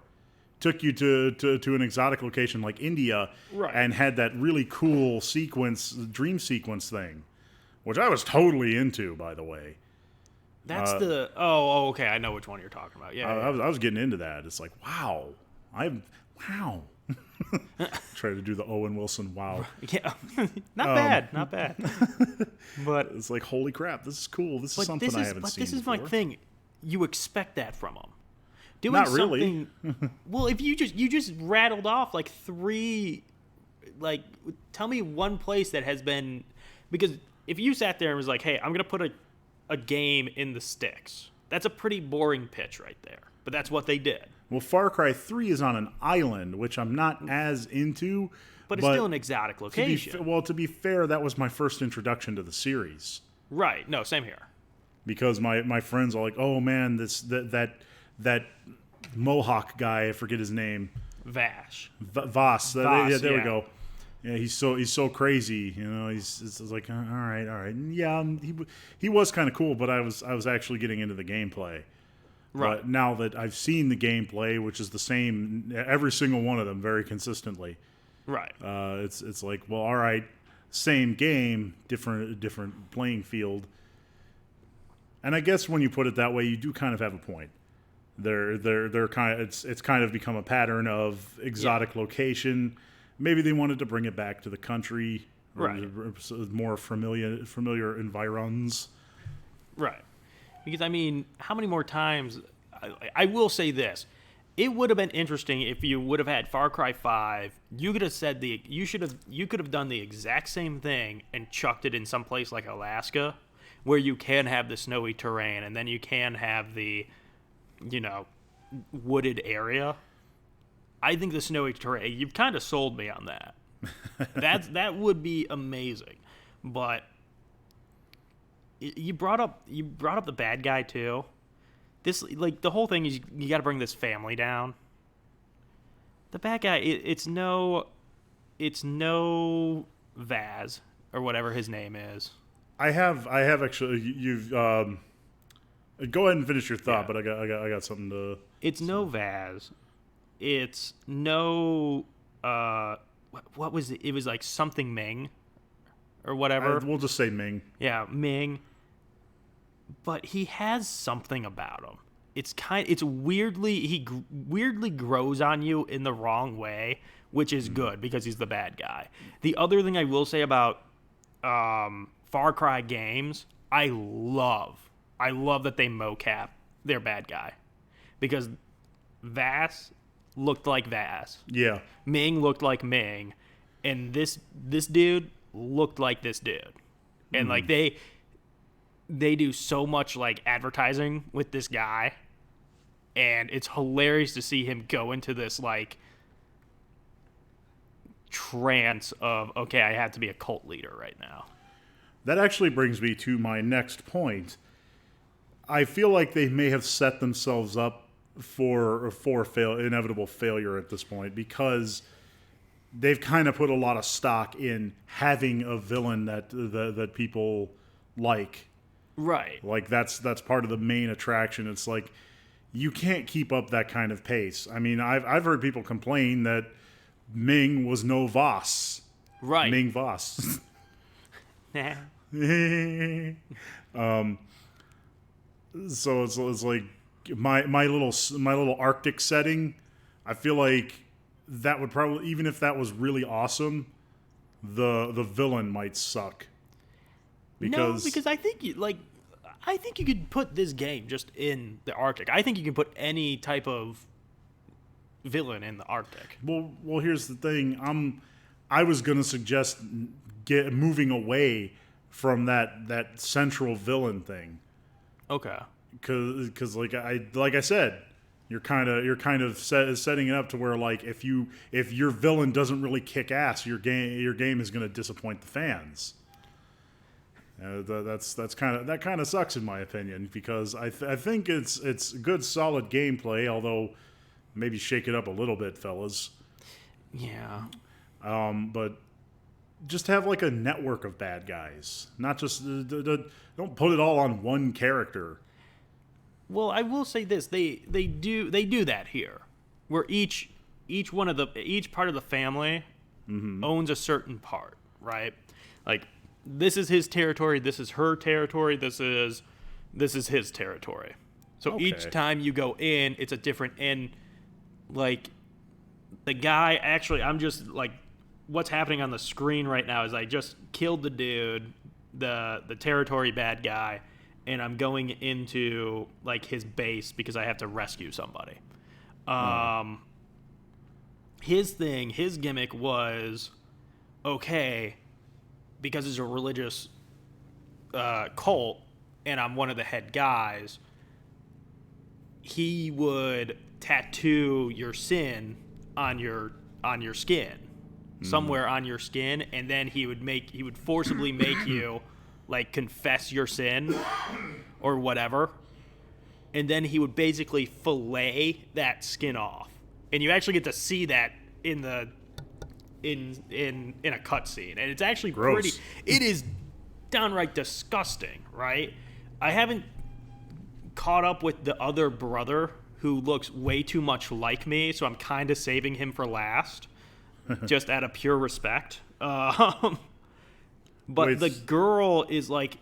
took you to an exotic location like India, Right. and had that really cool dream sequence thing, which I was totally into, by the way. that's okay. I know which one you're talking about. Yeah. I was getting into that. It's like, wow. Try to do the Owen Wilson wow. Yeah. Not bad. But It's like, holy crap, this is cool. This is something I haven't seen This is before. my thing. You expect that from them. Doing Not really. something. Well, if you just rattled off like three, like tell me one place that has been, because if you sat there and was like, hey, I'm gonna put a game in the sticks, that's a pretty boring pitch right there. But that's what they did. Well, Far Cry 3 is on an island, which I'm not as into. But it's still an exotic location. To be fair, that was my first introduction to the series. Right. No, same here. Because my friends are like, oh man, that Mohawk guy, I forget his name, Vash. Voss. Voss, Yeah, there we yeah. go. Yeah, he's so crazy. You know, it's like, all right. Yeah, he was kind of cool, but I was actually getting into the gameplay. Right. But now that I've seen the gameplay, which is the same every single one of them very consistently, Right. it's like, well, all right, same game, different playing field. And I guess when you put it that way, you do kind of have a point. They're kind of it's kind of become a pattern of exotic location. Maybe they wanted to bring it back to the country, or Right. more familiar environs. Right. Because, I mean, how many more times... I will say this. It would have been interesting if you would have had Far Cry 5. You could have said you could have done the exact same thing and chucked it in some place like Alaska, where you can have the snowy terrain and then you can have the, wooded area. I think the snowy terrain, you've kind of sold me on that. That would be amazing. But you brought up the bad guy too. This, like, the whole thing is you got to bring this family down. The bad guy, it's no Vaz or whatever his name is. I have actually. You've go ahead and finish your thought, Yeah. but I got something to. It's no Vaz. It's no. What was it? It was like something Ming, or whatever. We'll just say Ming. Yeah, Ming. But he has something about him. It's weirdly weirdly grows on you in the wrong way, which is good because he's the bad guy. The other thing I will say about Far Cry games, I love that they mocap their bad guy, because Vass looked like Vass. Yeah. Ming looked like Ming, and this dude looked like this dude. And like they do so much like advertising with this guy, and it's hilarious to see him go into this like trance of, okay, I have to be a cult leader right now. That actually brings me to my next point. I feel like they may have set themselves up for inevitable failure at this point, because they've kind of put a lot of stock in having a villain that people like. Right. Like that's part of the main attraction. It's like you can't keep up that kind of pace. I mean, I've heard people complain that Ming was no Voss. Right. Ming Voss. Nah. So it's like my little Arctic setting. I feel like that would probably, even if that was really awesome, the villain might suck. Because I think you could put this game just in the Arctic. I think you can put any type of villain in the Arctic. Well, here's the thing. I was going to suggest moving away from that central villain thing. Okay. Because like I said, you're kind of setting it up to where, like, if your villain doesn't really kick ass, your game is going to disappoint the fans. That kind of sucks in my opinion, because I think it's good solid gameplay, although maybe shake it up a little bit, fellas. Yeah. But just have like a network of bad guys, not just don't put it all on one character. Well, I will say this: they do that here, where each part of the family owns a certain part, right? Like, this is his territory, this is her territory, this is his territory. So each time you go in, it's a different. And like the guy, actually, I'm just like, what's happening on the screen right now is I just killed the dude, the territory bad guy. And I'm going into like his base because I have to rescue somebody. His gimmick was, okay, because it's a religious cult and I'm one of the head guys, he would tattoo your sin on your skin, somewhere on your skin, and then he would forcibly make you like confess your sin or whatever, and then he would basically fillet that skin off, and you actually get to see that in a cutscene, and it's actually gross. It is downright disgusting, right? I haven't caught up with the other brother who looks way too much like me, so I'm kind of saving him for last, just out of pure respect. But the girl is like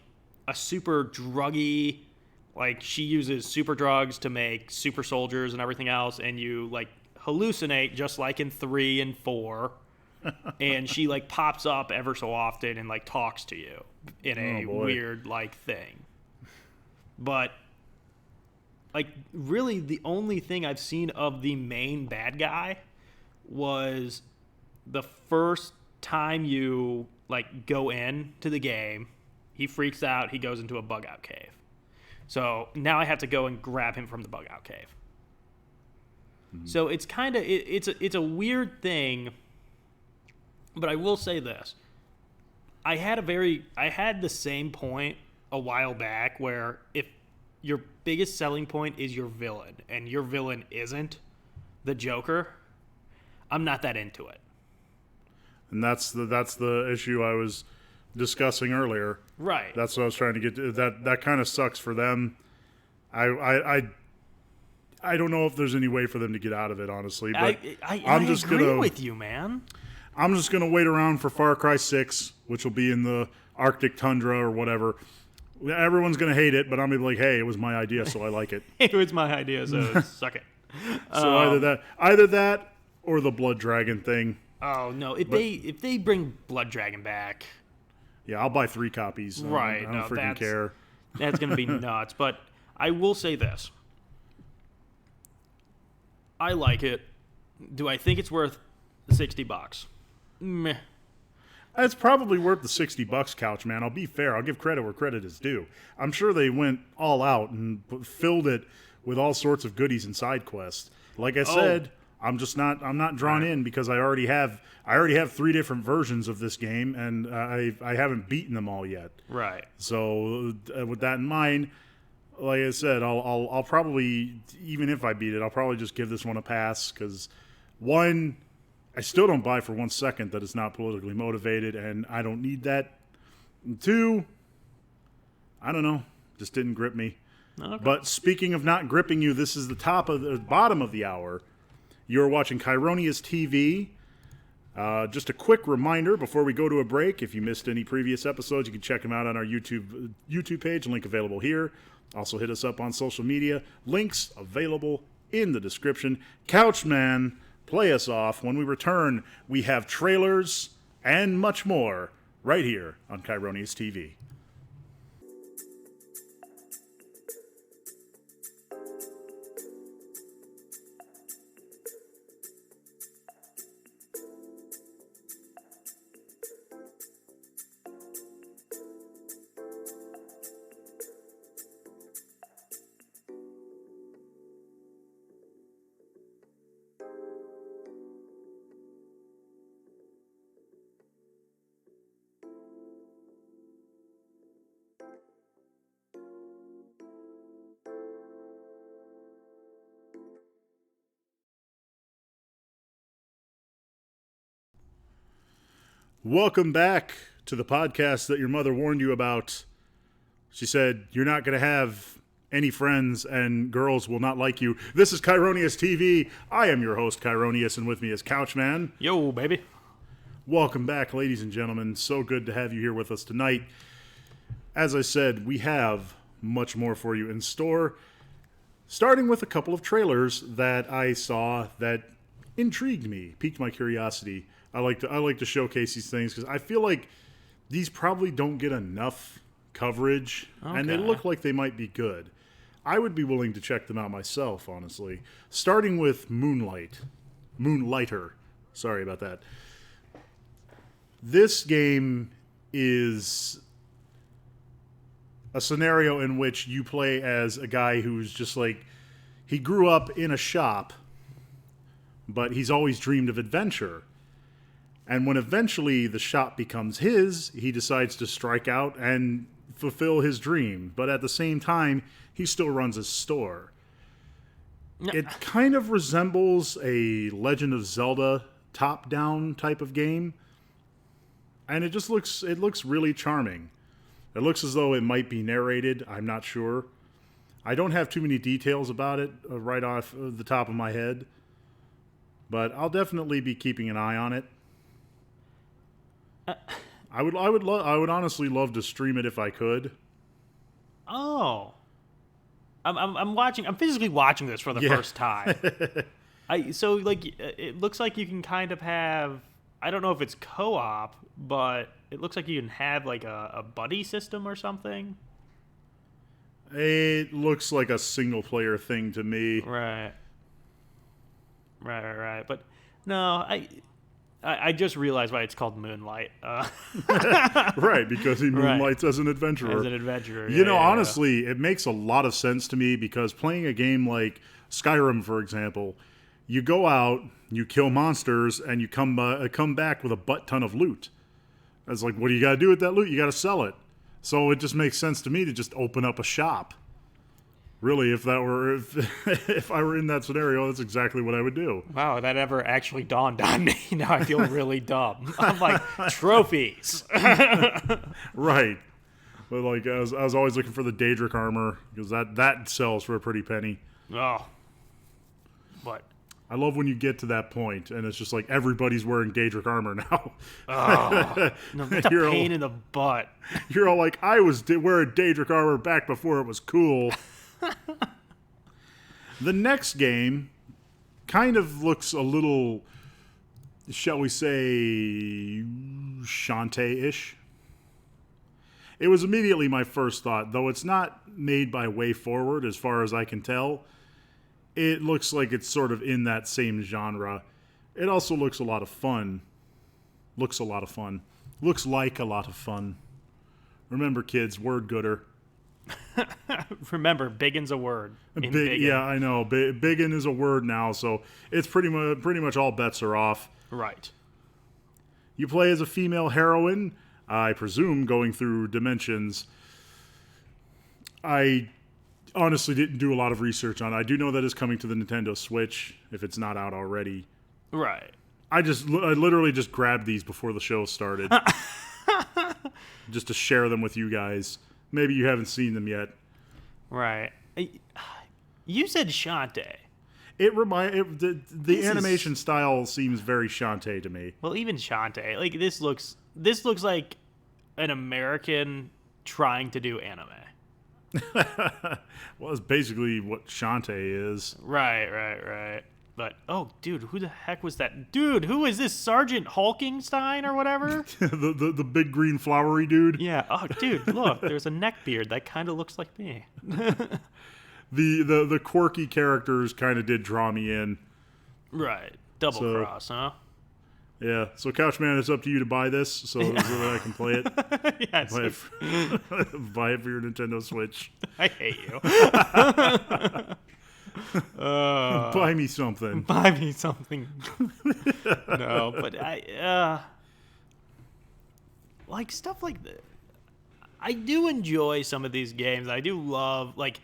a super druggy, like she uses super drugs to make super soldiers and everything else, and you like hallucinate just like in 3 and 4, and she like pops up ever so often and like talks to you in a weird like thing. But like really the only thing I've seen of the main bad guy was the first time you like go in to the game, he freaks out, he goes into a bug out cave. So now I have to go and grab him from the bug out cave. So it's kind of it's a weird thing, but I will say this. I had the same point a while back where if your biggest selling point is your villain and your villain isn't the Joker, I'm not that into it. And that's the issue I was discussing earlier. Right. That's what I was trying to get to. That kind of sucks for them. I don't know if there's any way for them to get out of it, honestly. But I agree with you, man. I'm just gonna wait around for Far Cry 6, which will be in the Arctic tundra or whatever. Everyone's gonna hate it, but I'm gonna be like, hey, it was my idea, so I like it. It was my idea, so suck it. So either that or the Blood Dragon thing. Oh no! If they bring Blood Dragon back, yeah, I'll buy 3 copies. Right? I don't freaking care. That's gonna be nuts. But I will say this: I like it. Do I think it's worth $60? Meh. It's probably worth the $60, Couch Man. I'll be fair. I'll give credit where credit is due. I'm sure they went all out and filled it with all sorts of goodies and side quests. Like I said. I'm not drawn in because I already have 3 different versions of this game, and I haven't beaten them all yet. Right. So with that in mind, like I said, I'll probably, even if I beat it, I'll probably just give this one a pass because, one, I still don't buy for 1 second that it's not politically motivated, and I don't need that. And two, I don't know, just didn't grip me. Okay. But speaking of not gripping you, this is the bottom of the hour. You're watching Kieroneus TV. Just a quick reminder before we go to a break, if you missed any previous episodes, you can check them out on our YouTube page, link available here. Also hit us up on social media, links available in the description. Couchman, play us off. When we return, we have trailers and much more right here on Kieroneus TV. Welcome back to the podcast that your mother warned you about. She said, you're not going to have any friends and girls will not like you. This is Kieroneus TV. I am your host, Kieroneus, and with me is Couchman. Yo, baby. Welcome back, ladies and gentlemen. So good to have you here with us tonight. As I said, we have much more for you in store, starting with a couple of trailers that I saw that intrigued me, piqued my curiosity. I like to showcase these things because I feel like these probably don't get enough coverage, and they look like they might be good. I would be willing to check them out myself, honestly. Starting with Moonlighter. Sorry about that. This game is a scenario in which you play as a guy who's just like, he grew up in a shop, but he's always dreamed of adventure. And when eventually the shop becomes his, he decides to strike out and fulfill his dream. But at the same time, he still runs a store. It kind of resembles a Legend of Zelda top-down type of game. And it looks really charming. It looks as though it might be narrated. I'm not sure. I don't have too many details about it right off the top of my head. But I'll definitely be keeping an eye on it. I would honestly love to stream it if I could. Oh, I'm physically watching this for the first time. So it looks like you can kind of have, I don't know if it's co-op, but it looks like you can have like a buddy system or something. It looks like a single player thing to me. Right. But no, I just realized why it's called Moonlight. Right, because he moonlights as an adventurer. As an adventurer. You know, honestly, it makes a lot of sense to me because playing a game like Skyrim, for example, you go out, you kill monsters, and you come back with a butt ton of loot. It's like, what do you got to do with that loot? You got to sell it. So it just makes sense to me to just open up a shop. Really, if I were in that scenario, that's exactly what I would do. Wow, that ever actually dawned on me. Now I feel really dumb. I'm like, trophies. Right. But like, I was always looking for the Daedric armor because that sells for a pretty penny. Oh. But I love when you get to that point and it's just like everybody's wearing Daedric armor now. Oh, no, that's a pain in the butt. You're all like, I was wearing Daedric armor back before it was cool. The next game kind of looks a little, shall we say, Shantae-ish. It was immediately my first thought, though it's not made by Way Forward as far as I can tell. It looks like it's sort of in that same genre. It also looks a lot of fun. Looks like a lot of fun. Remember, kids, word gooder. Remember, biggin's a word. Yeah, I know. Biggin is a word now, so it's pretty much all bets are off. Right. You play as a female heroine, I presume going through dimensions. I honestly didn't do a lot of research on it. I do know that it's coming to the Nintendo Switch, if it's not out already. Right. I literally just grabbed these before the show started. Just to share them with you guys. Maybe you haven't seen them yet. Right. You said Shantae. The animation style seems very Shantae to me. Well, even Shantae, like this looks like an American trying to do anime. Well, it's basically what Shantae is. Right. But, oh, dude, who the heck was that? Dude, who is this? Sergeant Hulkenstein or whatever? the big green flowery dude? Yeah. Oh, dude, look, there's a neck beard that kind of looks like me. The quirky characters kind of did draw me in. Right. Double cross, huh? Yeah. So, Couchman, it's up to you to buy this so that I can play it. Yes. Buy it for your Nintendo Switch. I hate you. Buy me something. Buy me something. No, but like stuff like that. I do enjoy some of these games. I do love, like,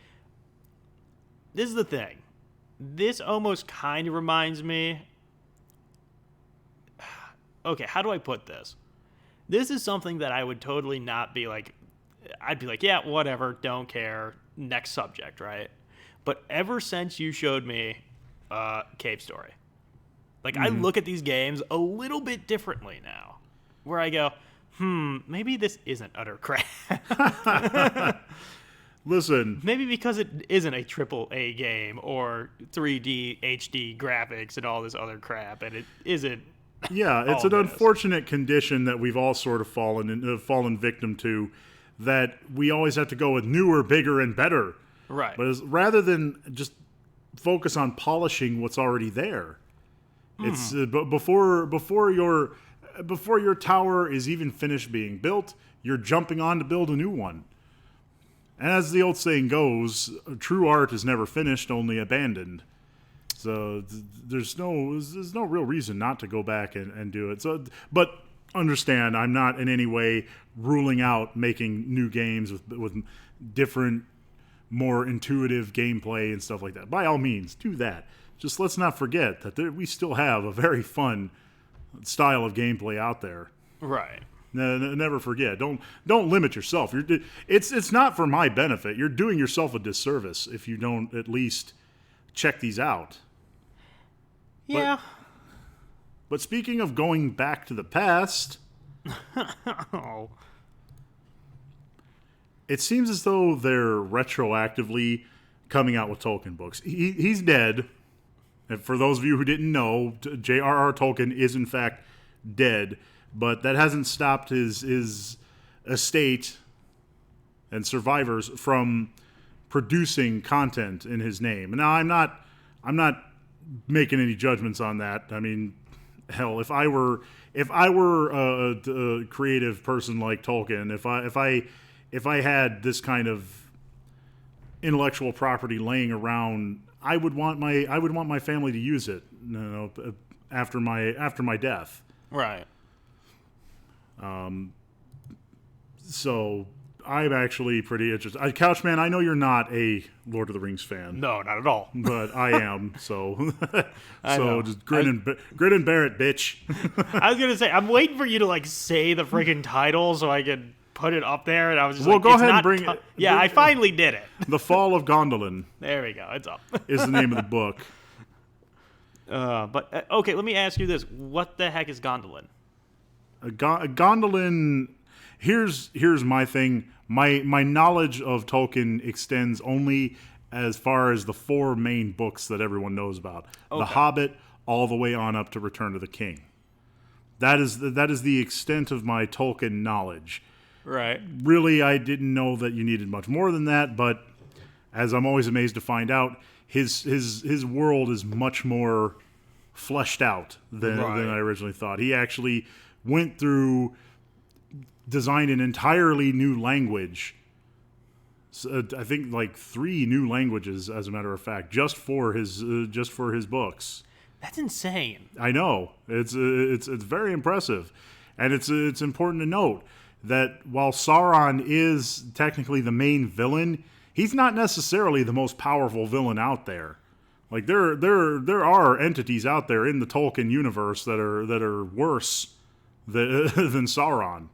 this is the thing. This almost kind of reminds me. Okay, how do I put this? This is something that I would totally not be like. I'd be like, yeah, whatever, don't care. Next subject, right? But ever since you showed me Cave Story, like, I look at these games a little bit differently now, where I go, maybe this isn't utter crap. Listen. Maybe because it isn't a AAA game or 3D HD graphics and all this other crap, and it isn't. Yeah, it's an unfortunate condition that we've all sort of fallen victim to, that we always have to go with newer, bigger, and better. Right. But rather than just focus on polishing what's already there, it's before your tower is even finished being built, you're jumping on to build a new one. And as the old saying goes, true art is never finished, only abandoned. So there's no real reason not to go back and do it. So, but understand, I'm not in any way ruling out making new games with different, more intuitive gameplay and stuff like that. By all means, do that. Just let's not forget that we still have a very fun style of gameplay out there. Right. Never forget. Don't limit yourself. It's not for my benefit. You're doing yourself a disservice if you don't at least check these out. Yeah. But speaking of going back to the past, Oh. It seems as though they're retroactively coming out with Tolkien books. He's dead. And for those of you who didn't know, J.R.R. Tolkien is in fact dead, but that hasn't stopped his estate and survivors from producing content in his name. Now, I'm not making any judgments on that. I mean, hell, if I were a creative person like Tolkien, if I had this kind of intellectual property laying around, I would want my family to use it, after my death. Right. So I'm actually pretty interested. Couchman, I know you're not a Lord of the Rings fan. No, not at all. But I am, so know. Just grin and bear it, bitch. I was gonna say, I'm waiting for you to like say the freaking title so I could put it up there, and I was just go ahead and bring it. Yeah, I finally did it. The Fall of Gondolin. There we go. It's up. Is the name of the book. But okay, let me ask you this: what the heck is Gondolin? Gondolin. Here's my thing. My knowledge of Tolkien extends only as far as the 4 main books that everyone knows about: The Hobbit, all the way on up to Return of the King. That is the extent of my Tolkien knowledge. Right. Really, I didn't know that you needed much more than that, but as I'm always amazed to find out, his world is much more fleshed out than I originally thought. He actually went through, designed an entirely new language. So, I think like 3 new languages, as a matter of fact, just for his books. That's insane. I know, it's very impressive, and it's important to note that while Sauron is technically the main villain, he's not necessarily the most powerful villain out there. Like there are entities out there in the Tolkien universe that are worse than Sauron.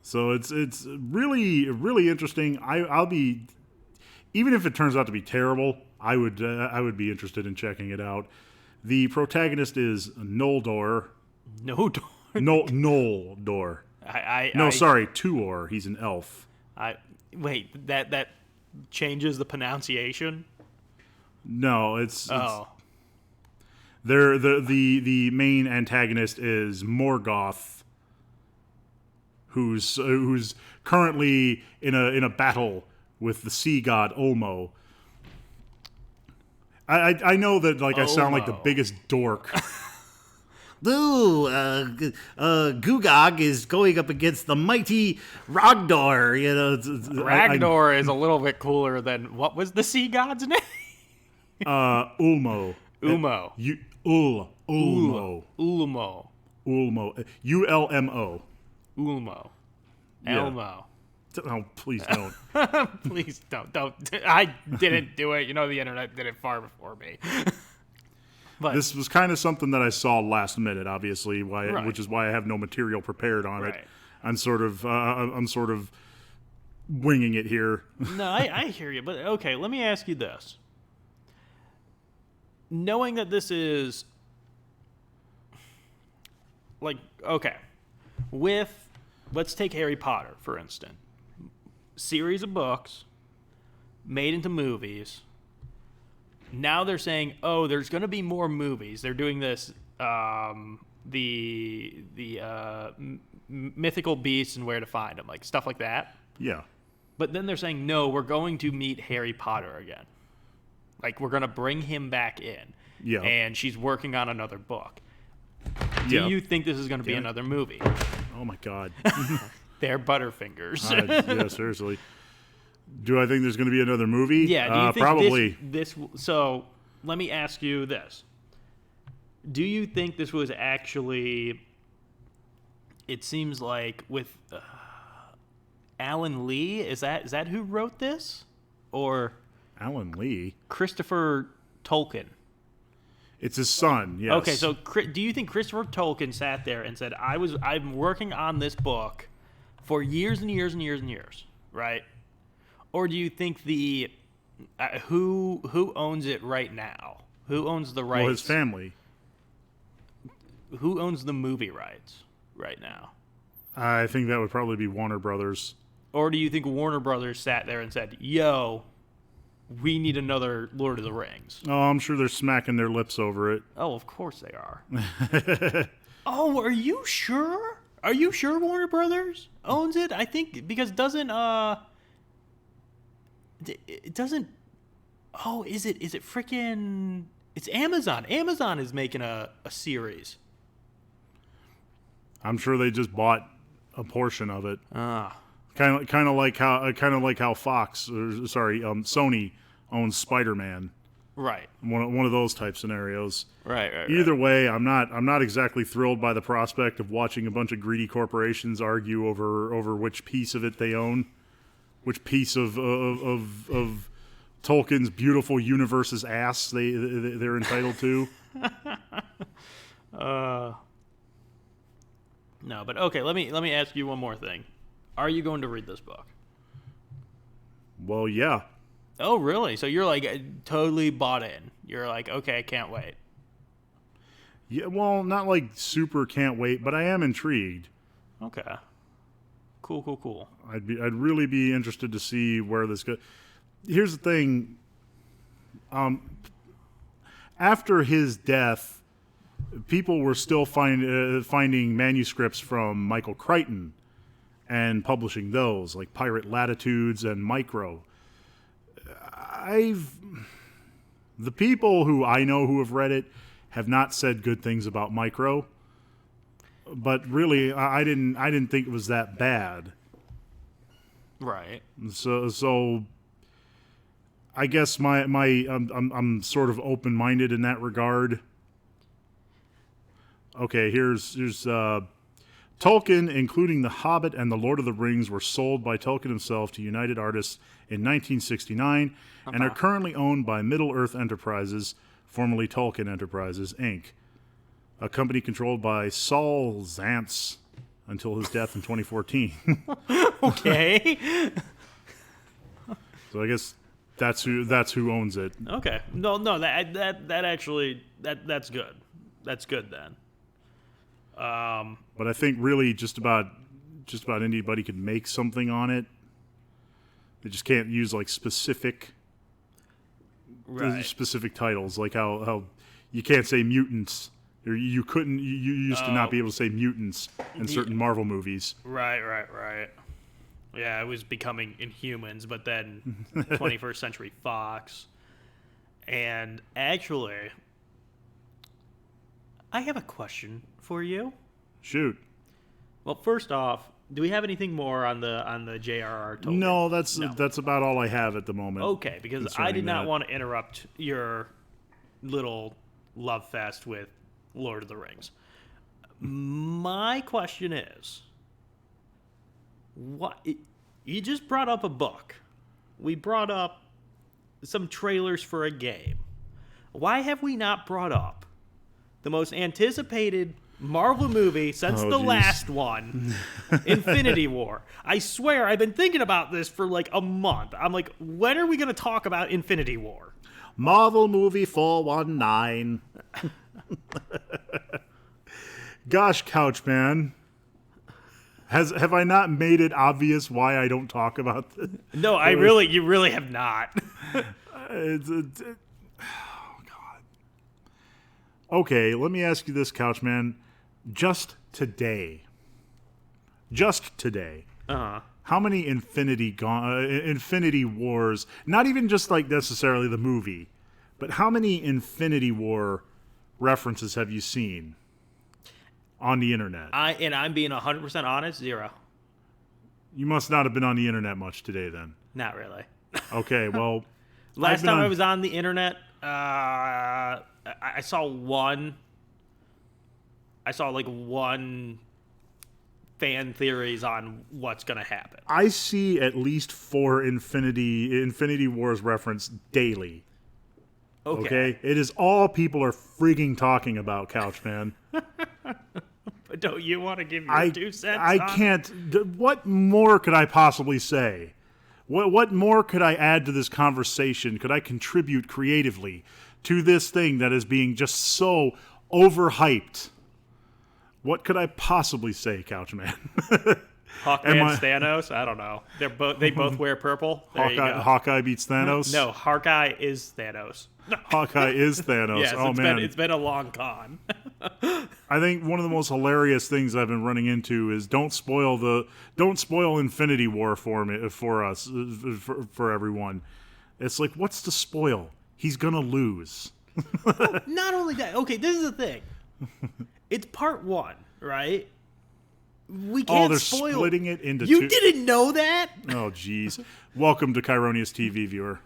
So it's really really interesting. I'll be, even if it turns out to be terrible, I would be interested in checking it out. The protagonist is Noldor. Noldor. Noldor. Sorry, Tuor. He's an elf. Wait, that changes the pronunciation? No, it's the main antagonist is Morgoth, who's currently in a battle with the sea god Ulmo. I know that I sound like the biggest dork. Gugog is going up against the mighty Ragnar. Ragnar is a little bit cooler than, what was the sea god's name? Ulmo. Ulmo. Ulmo. Ulmo. Ulmo. ULMO. Ulmo. Yeah. Elmo. Oh, please don't. Please don't. I didn't do it. The internet did it far before me. But this was kind of something that I saw last minute, obviously, Right. which is why I have no material prepared on Right. it. I'm sort of winging it here. No, I hear you. But okay, let me ask you this. Knowing that this is let's take Harry Potter, for instance. Series of books made into movies. Now they're saying, there's going to be more movies. They're doing this, mythical beasts and where to find them, like stuff like that. Yeah. But then they're saying, no, we're going to meet Harry Potter again. Like, we're going to bring him back in. Yeah. And she's working on another book. Do you think this is going to be another movie? Oh, my God. They're Butterfingers. Yeah, seriously. Do I think there's going to be another movie? Yeah, do you think probably. So, let me ask you this. Do you think this was actually... It seems like with Alan Lee, is that who wrote this? Or... Alan Lee? Christopher Tolkien. It's his son, yes. Okay, so do you think Christopher Tolkien sat there and said, I'm working on this book for years and years and years and years, right? Or do you think who owns it right now? Who owns the rights? Well, his family. Who owns the movie rights right now? I think that would probably be Warner Brothers. Or do you think Warner Brothers sat there and said, yo, we need another Lord of the Rings? Oh, I'm sure they're smacking their lips over it. Oh, of course they are. Oh, are you sure? Are you sure Warner Brothers owns it? I think because it doesn't. Oh, is it freaking? It's Amazon. Amazon is making a series. I'm sure they just bought a portion of it. Ah. Kind of like how Sony owns Spider-Man. Right. One of those type scenarios. Right. Either way, I'm not exactly thrilled by the prospect of watching a bunch of greedy corporations argue over which piece of it they own, which piece of Tolkien's beautiful universe's ass they're entitled to. No, but okay. Let me ask you one more thing. Are you going to read this book? Well, yeah. Oh, really? So you're like totally bought in. You're like, okay, I can't wait. Yeah, well, not like super can't wait, but I am intrigued. Okay. Cool. I'd really be interested to see where this goes. Here's the thing. After his death, people were still finding manuscripts from Michael Crichton and publishing those, like Pirate Latitudes and Micro. The people who I know who have read it have not said good things about Micro, but really, I didn't think it was that bad. Right. So I guess I'm sort of open-minded in that regard. Okay, here's Tolkien, including The Hobbit and The Lord of the Rings, were sold by Tolkien himself to United Artists in 1969 and are currently owned by Middle-earth Enterprises, formerly Tolkien Enterprises, Inc., a company controlled by Saul Zaentz until his death in 2014. Okay. So I guess that's who owns it. Okay. No, that actually that's good. That's good then. But I think really just about anybody could make something on it. They just can't use like specific titles, like how you can't say mutants. Or you couldn't. You used to not be able to say mutants in certain Marvel movies. Right. Yeah, it was becoming Inhumans, but then 21st Century Fox. And actually, I have a question for you. Shoot. Well, first off, do we have anything more on the J.R.R. Tolkien? No, that's about all I have at the moment. Okay, because I did not want to interrupt your little love fest with Lord of the Rings. My question is, you just brought up a book. We brought up some trailers for a game. Why have we not brought up the most anticipated Marvel movie since last one, Infinity War? I swear, I've been thinking about this for like a month. I'm like, when are we going to talk about Infinity War? Marvel movie 419. Gosh, Couchman. Have I not made it obvious why I don't talk about this? No, you really have not. Oh, God. Okay, let me ask you this, Couchman. Just today, how many Infinity Wars, not even just like necessarily the movie, but how many Infinity War references have you seen on the internet? I'm being 100% honest, 0. You must not have been on the internet much today then. Not really. Okay, well... Last time I was on the internet, I saw one fan theories on what's going to happen. I see at least 4 Infinity Wars reference daily. Okay? It is all people are freaking talking about, Couchman. But don't you want to give your 2 cents? I can't. What more could I possibly say? What more could I add to this conversation? Could I contribute creatively to this thing that is being just so overhyped? What could I possibly say, Couchman? Hawkman Thanos? I don't know. They both wear purple. Hawkeye beats Thanos? No, Hawkeye is Thanos. Hawkeye is Thanos. Yes, oh, man. It's been a long con. I think one of the most hilarious things I've been running into is don't spoil Infinity War for us, for everyone. It's like, what's the spoil? He's gonna lose. Well, not only that. Okay, this is the thing. It's part 1, right? We can't they're spoil. Splitting it into You 2. didn't know that? Oh, jeez. Welcome to Kieroneus TV, viewer.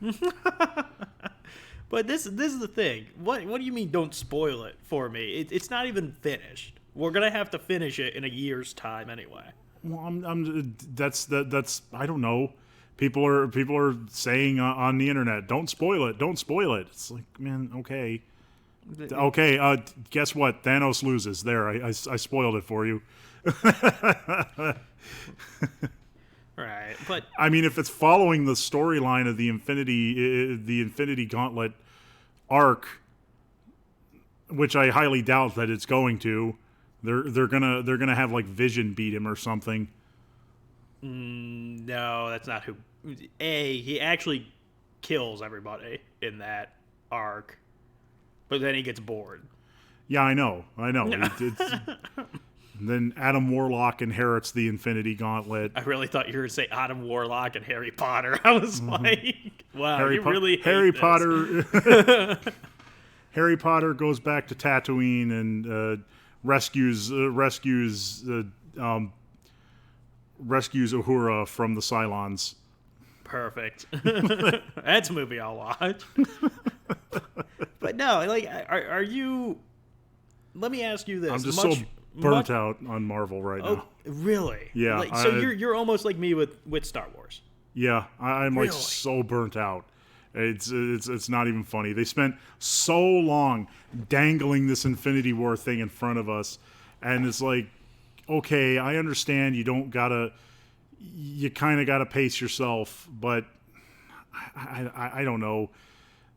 But this is the thing. What do you mean don't spoil it for me? It's not even finished. We're going to have to finish it in a year's time anyway. Well, that's I don't know. People are saying on the internet, don't spoil it. It's like, man, okay. Okay, guess what? Thanos loses. There, I spoiled it for you. Right, but I mean, if it's following the storyline of the Infinity Gauntlet arc, which I highly doubt that it's going to, they're gonna have like Vision beat him or something. No, that's not who. He actually kills everybody in that arc, but then he gets bored. Yeah, I know. Then Adam Warlock inherits the Infinity Gauntlet. I really thought you were going to say Adam Warlock and Harry Potter. I was like, wow, really Harry hate Potter. this. Harry Potter goes back to Tatooine and rescues Uhura from the Cylons. Perfect. That's a movie I'll watch. But no, like, are you? Let me ask you this. burnt out on Marvel right now. Really? Yeah. Like, so you're almost like me with Star Wars. Yeah, I'm like Really? so burnt out. It's not even funny. They spent so long dangling this Infinity War thing in front of us, and it's like, okay, I understand you kind of gotta pace yourself, but I don't know.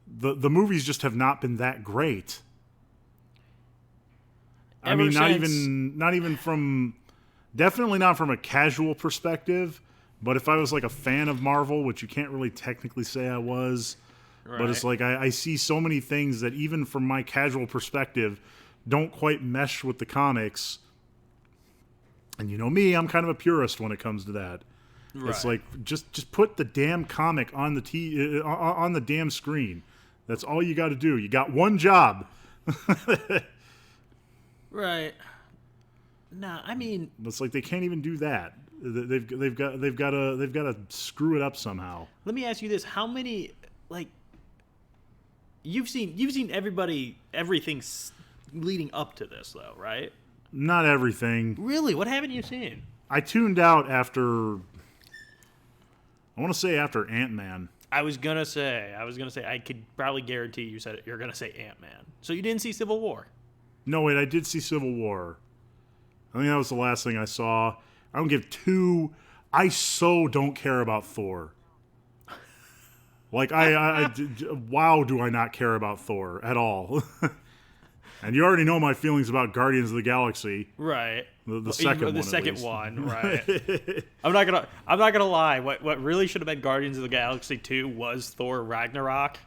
The movies just have not been that great. I mean, not even from, definitely not from a casual perspective. But if I was like a fan of Marvel, which you can't really technically say I was, but it's like I see so many things that even from my casual perspective don't quite mesh with the comics. And you know me, I'm kind of a purist when it comes to that. Right. It's like just put the damn comic on the on the damn screen. That's all you got to do. You got one job. Right. Nah, I mean, it's like they can't even do that. They've got to screw it up somehow. Let me ask you this: how many, like, you've seen everything leading up to this though, right? Not everything. Really? What haven't you seen? I tuned out after. I want to say after Ant-Man. I was gonna say. I could probably guarantee you're gonna say Ant-Man. So you didn't see Civil War? No, wait. I did see Civil War. I think that was the last thing I saw. I don't give two. I so don't care about Thor. Like wow, do I not care about Thor at all? And you already know my feelings about Guardians of the Galaxy. Right. The second one. The second one, right. I'm not gonna lie. What really should have been Guardians of the Galaxy 2 was Thor Ragnarok.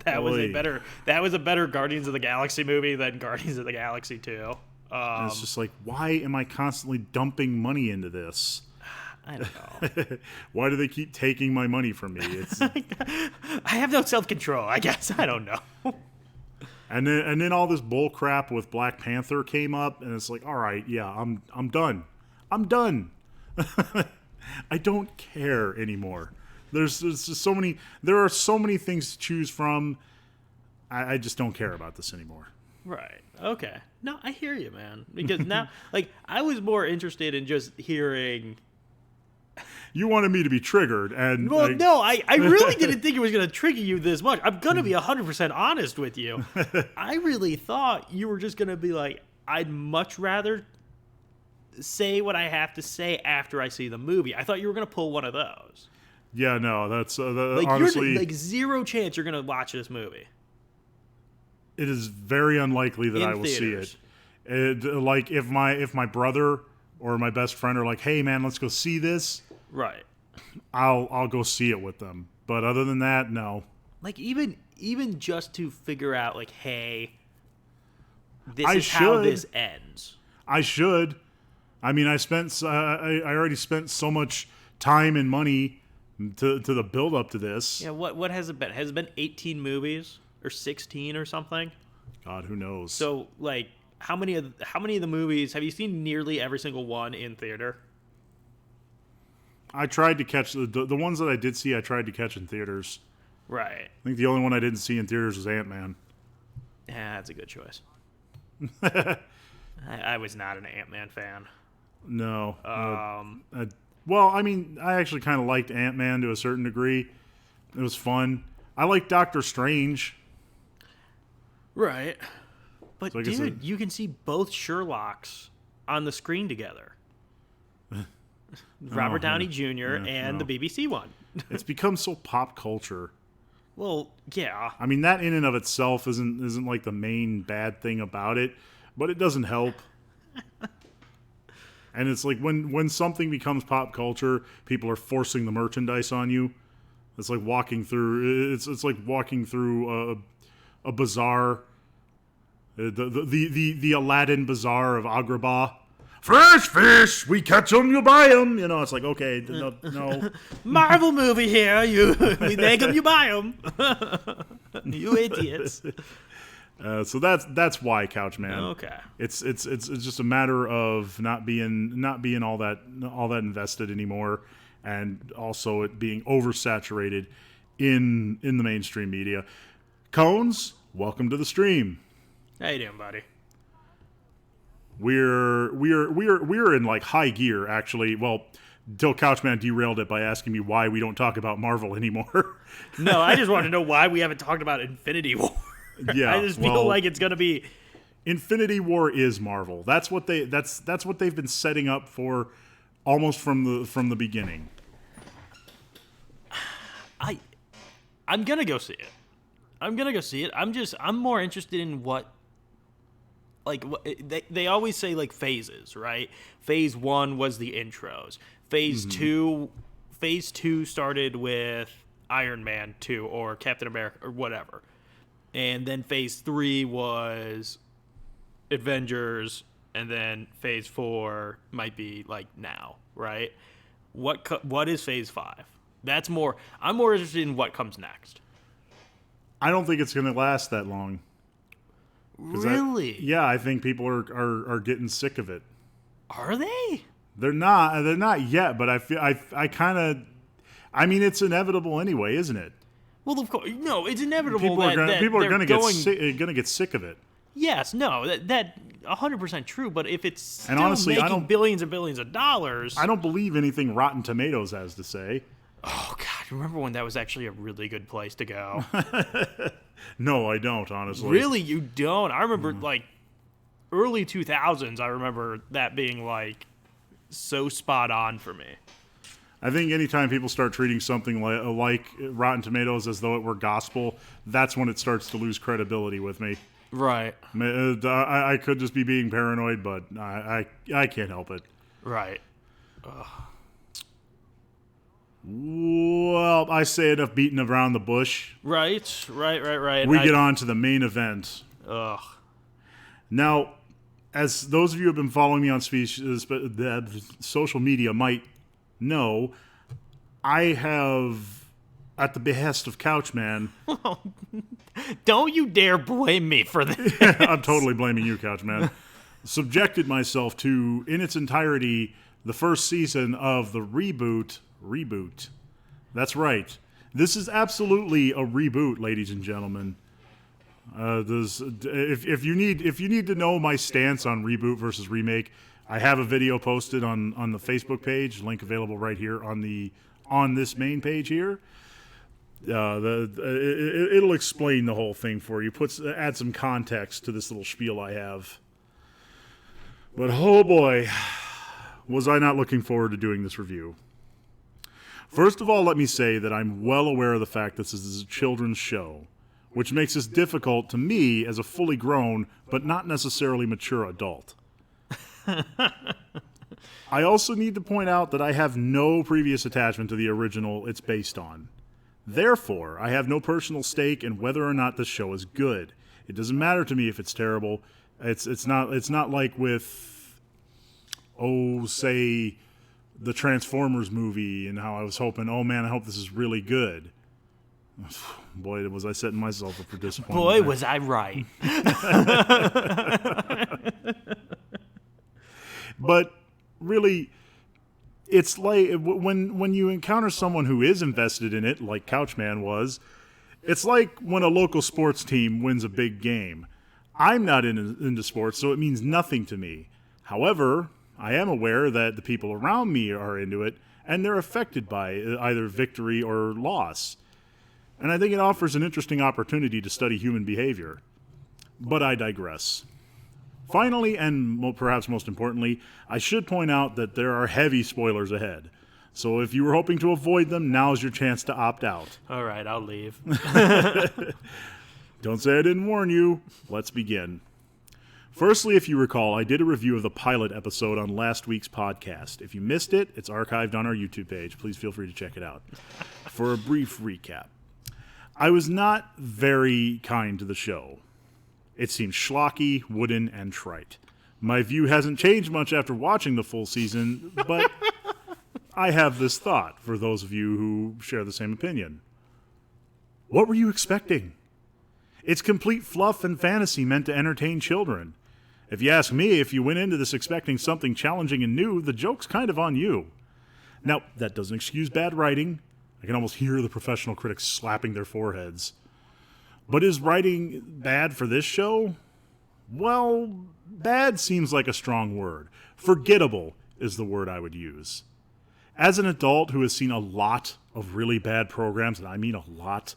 That was a better Guardians of the Galaxy movie than Guardians of the Galaxy 2. It's just like, why am I constantly dumping money into this? I don't know. Why do they keep taking my money from me? It's I have no self-control, I guess. I don't know. And then all this bull crap with Black Panther came up, and it's like, all right, yeah, I'm done. I'm done. I don't care anymore. There's just so many. There are so many things to choose from. I just don't care about this anymore. Right. Okay. No, I hear you, man. Because now, like, I was more interested in just hearing. You wanted me to be triggered, and well, no, I really didn't think it was going to trigger you this much. I'm going to be 100% honest with you. I really thought you were just going to be like, I'd much rather say what I have to say after I see the movie. I thought you were going to pull one of those. Yeah, no, that's like, honestly, like zero chance you're going to watch this movie. It is very unlikely that I will see it. Like if my brother or my best friend are like, "Hey, man, let's go see this." Right. I'll go see it with them. But other than that, no. Like even just to figure out like, hey, how this ends. I should. I mean, I already spent so much time and money to the build up to this. Yeah, what has it been? Has it been 18 movies or 16 or something? God, who knows? So, like, how many of the movies have you seen? Nearly every single one in theater. I tried to catch the ones that I did see. I tried to catch in theaters. Right. I think the only one I didn't see in theaters was Ant-Man. Yeah, that's a good choice. I was not an Ant-Man fan. No. Well, I mean, I actually kind of liked Ant-Man to a certain degree. It was fun. I like Doctor Strange. Right. But, so dude, you can see both Sherlocks on the screen together. Robert Downey Jr. and the BBC one. It's become so pop culture. Well, yeah. I mean, that in and of itself isn't like the main bad thing about it, but it doesn't help. And it's like when something becomes pop culture, people are forcing the merchandise on you. It's like walking through. It's like walking through a bazaar, the Aladdin bazaar of Agrabah. Fresh fish, we catch them, you buy them. You know, it's like, okay, no. Marvel movie here, we make them, you buy them. You idiots. So that's why, Couchman. Okay. It's just a matter of not being all that invested anymore, and also it being oversaturated in the mainstream media. Cones, welcome to the stream. How you doing, buddy? we're in like high gear actually. Well, till Couchman derailed it by asking me why we don't talk about Marvel anymore. No, I just want to know why we haven't talked about Infinity War. Yeah, I just feel like it's gonna be. Infinity War is Marvel. That's what they've been setting up for almost from the beginning. I'm gonna go see it. I'm more interested in what. Like they always say like phases, right? Phase 1 was the intros. Phase 2 started with Iron Man 2 or Captain America or whatever. And then phase 3 was Avengers, and then phase 4 might be like now, right? What is phase 5? I'm more interested in what comes next. I don't think it's going to last that long. Really? I think people are getting sick of it. Are they? They're not yet, but I feel I kind of. I mean, it's inevitable anyway, isn't it? Well, of course, no. It's inevitable People are going to get sick of it. Yes, no, that 100% true. But if it's still honestly, making billions and billions of dollars, I don't believe anything Rotten Tomatoes has to say. Oh God, remember when that was actually a really good place to go? No, I don't. Honestly, really, you don't. I remember like early 2000s. I remember that being like so spot on for me. I think anytime people start treating something like Rotten Tomatoes as though it were gospel, that's when it starts to lose credibility with me. Right. I could just be being paranoid, but I can't help it. Right. Well, I say enough beating around the bush. Right. We get on to the main event. Ugh. Now, as those of you who have been following me on social media might know, I have, at the behest of Couchman... Don't you dare blame me for this. I'm totally blaming you, Couchman. Subjected myself to, in its entirety, the first season of the Reboot. That's right. This is absolutely a reboot, ladies and gentlemen. If you need to know my stance on reboot versus remake, I have a video posted on the Facebook page. Link available right here on this main page here. It'll explain the whole thing for you. Add some context to this little spiel I have. But oh boy, was I not looking forward to doing this review. First of all, let me say that I'm well aware of the fact that this is a children's show, which makes this difficult to me as a fully grown, but not necessarily mature adult. I also need to point out that I have no previous attachment to the original it's based on. Therefore, I have no personal stake in whether or not this show is good. It doesn't matter to me if it's terrible. It's not like with, say, the Transformers movie and how I was hoping, oh man, I hope this is really good. Boy, was I setting myself up for disappointment. Boy, was I right. But really, it's like when you encounter someone who is invested in it, like Couchman was, it's like when a local sports team wins a big game. I'm not into sports, so it means nothing to me. However, I am aware that the people around me are into it, and they're affected by either victory or loss. And I think it offers an interesting opportunity to study human behavior. But I digress. Finally, and perhaps most importantly, I should point out that there are heavy spoilers ahead. So if you were hoping to avoid them, now's your chance to opt out. All right, I'll leave. Don't say I didn't warn you. Let's begin. Firstly, if you recall, I did a review of the pilot episode on last week's podcast. If you missed it, it's archived on our YouTube page. Please feel free to check it out. For a brief recap, I was not very kind to the show. It seemed schlocky, wooden, and trite. My view hasn't changed much after watching the full season, but I have this thought for those of you who share the same opinion. What were you expecting? It's complete fluff and fantasy meant to entertain children. If you ask me, if you went into this expecting something challenging and new, the joke's kind of on you. Now, that doesn't excuse bad writing. I can almost hear the professional critics slapping their foreheads. But is writing bad for this show? Well, bad seems like a strong word. Forgettable is the word I would use. As an adult who has seen a lot of really bad programs, and I mean a lot,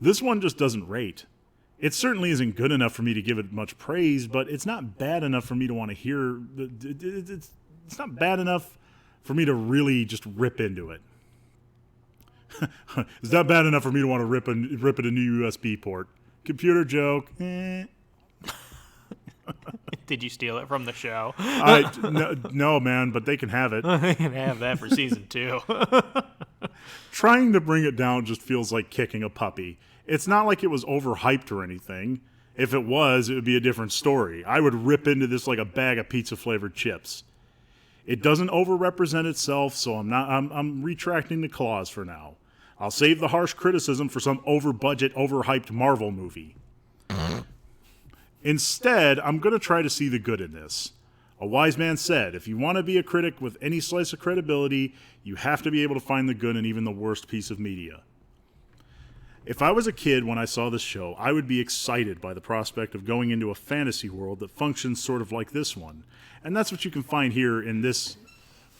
this one just doesn't rate. It certainly isn't good enough for me to give it much praise, but it's not bad enough for me to want to hear. It's not bad enough for me to really just rip into it. It's not bad enough for me to want to rip at a new USB port. Computer joke. Did you steal it from the show? No, man, but they can have it. They can have that for season 2. Trying to bring it down just feels like kicking a puppy. It's not like it was overhyped or anything. If it was, it would be a different story. I would rip into this like a bag of pizza-flavored chips. It doesn't overrepresent itself, so I'm retracting the clause for now. I'll save the harsh criticism for some over-budget, overhyped Marvel movie. Instead, I'm going to try to see the good in this. A wise man said, if you want to be a critic with any slice of credibility, you have to be able to find the good in even the worst piece of media. If I was a kid when I saw this show, I would be excited by the prospect of going into a fantasy world that functions sort of like this one. And that's what you can find here in this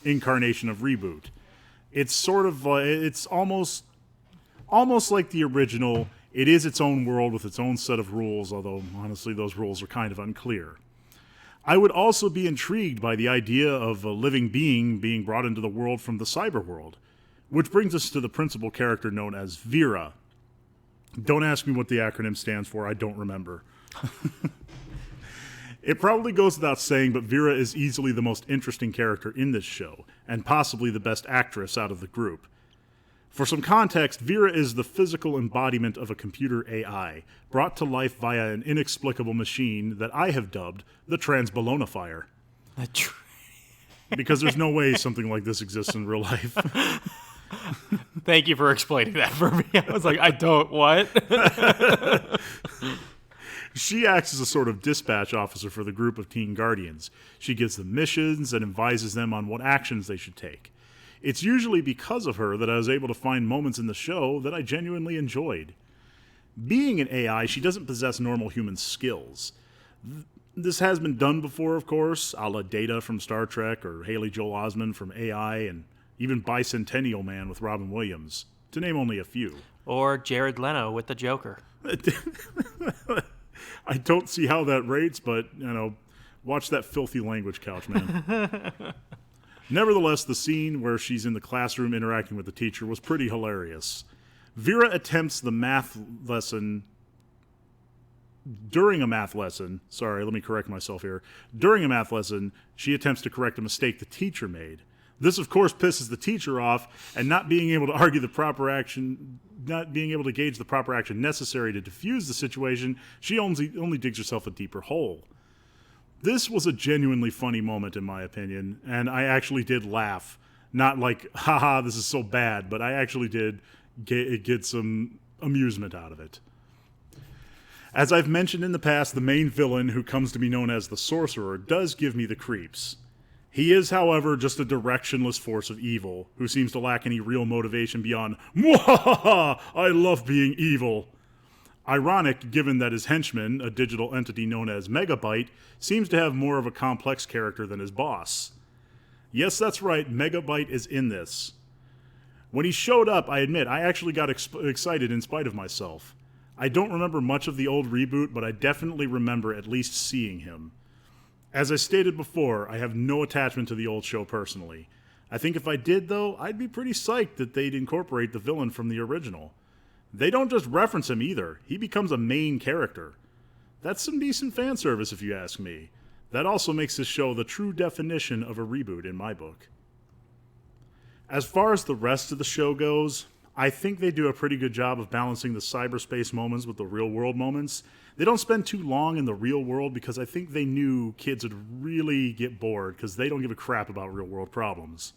incarnation of Reboot. It's sort of, it's almost like the original. It is its own world with its own set of rules, although honestly those rules are kind of unclear. I would also be intrigued by the idea of a living being brought into the world from the cyber world, which brings us to the principal character known as Vera. Don't ask me what the acronym stands for, I don't remember. It probably goes without saying, but Vera is easily the most interesting character in this show, and possibly the best actress out of the group. For some context, Vera is the physical embodiment of a computer AI, brought to life via an inexplicable machine that I have dubbed the Transbolognifier. Because there's no way something like this exists in real life. Thank you for explaining that for me. I was like, I don't, what? She acts as a sort of dispatch officer for the group of teen guardians. She gives them missions and advises them on what actions they should take. It's usually because of her that I was able to find moments in the show that I genuinely enjoyed. Being an AI, she doesn't possess normal human skills. This has been done before, of course, a la Data from Star Trek, or Haley Joel Osment from AI, and even Bicentennial Man with Robin Williams, to name only a few. Or Jared Leto with the Joker. I don't see how that rates, but, watch that filthy language, Couchman. Nevertheless, the scene where she's in the classroom interacting with the teacher was pretty hilarious. Vera attempts the math lesson... During a math lesson... Sorry, let me correct myself here. During a math lesson, she attempts to correct a mistake the teacher made. This, of course, pisses the teacher off, and not being able to gauge the proper action necessary to defuse the situation, she only digs herself a deeper hole. This was a genuinely funny moment, in my opinion, and I actually did laugh. Not like, haha, this is so bad, but I actually did get some amusement out of it. As I've mentioned in the past, the main villain, who comes to be known as the Sorcerer, does give me the creeps. He is, however, just a directionless force of evil, who seems to lack any real motivation beyond, "Mwahaha! I love being evil." Ironic, given that his henchman, a digital entity known as Megabyte, seems to have more of a complex character than his boss. Yes, that's right, Megabyte is in this. When he showed up, I admit, I actually got excited in spite of myself. I don't remember much of the old Reboot, but I definitely remember at least seeing him. As I stated before, I have no attachment to the old show personally. I think if I did, though, I'd be pretty psyched that they'd incorporate the villain from the original. They don't just reference him either. He becomes a main character. That's some decent fan service, if you ask me. That also makes this show the true definition of a reboot in my book. As far as the rest of the show goes, I think they do a pretty good job of balancing the cyberspace moments with the real-world moments. They don't spend too long in the real world because I think they knew kids would really get bored because they don't give a crap about real-world problems.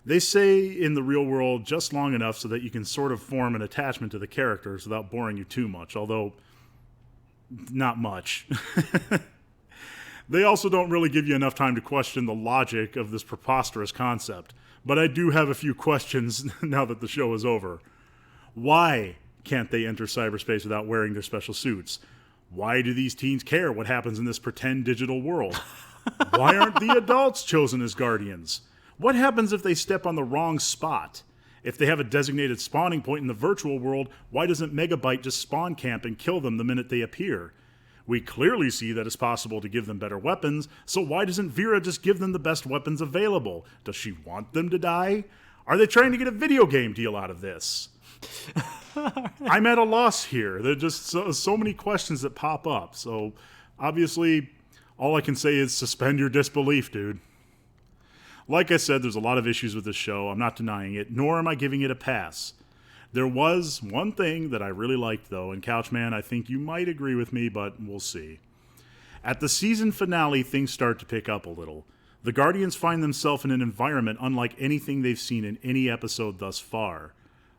They say in the real world just long enough so that you can sort of form an attachment to the characters without boring you too much, although not much. They also don't really give you enough time to question the logic of this preposterous concept, but I do have a few questions now that the show is over. Why can't they enter cyberspace without wearing their special suits? Why do these teens care what happens in this pretend digital world? Why aren't the adults chosen as guardians? What happens if they step on the wrong spot? If they have a designated spawning point in the virtual world, why doesn't Megabyte just spawn camp and kill them the minute they appear? We clearly see that it's possible to give them better weapons, so why doesn't Vera just give them the best weapons available? Does she want them to die? Are they trying to get a video game deal out of this? I'm at a loss here. There are just so many questions that pop up. So, obviously, all I can say is suspend your disbelief, dude. Like I said, there's a lot of issues with this show. I'm not denying it, nor am I giving it a pass. There was one thing that I really liked, though, and Couchman, I think you might agree with me, but we'll see. At the season finale, things start to pick up a little. The Guardians find themselves in an environment unlike anything they've seen in any episode thus far.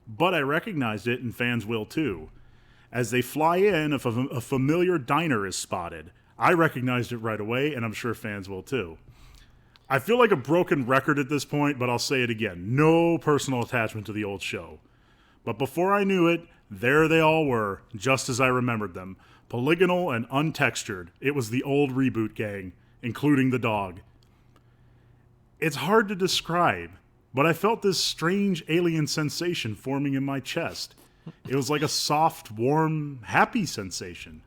But I recognized it, and fans will too. As they fly in, a familiar diner is spotted. I recognized it right away, and I'm sure fans will too. I feel like a broken record at this point, but I'll say it again. No personal attachment to the old show. But before I knew it, there they all were, just as I remembered them. Polygonal and untextured. It was the old Reboot gang, including the dog. It's hard to describe, but I felt this strange alien sensation forming in my chest. It was like a soft, warm, happy sensation.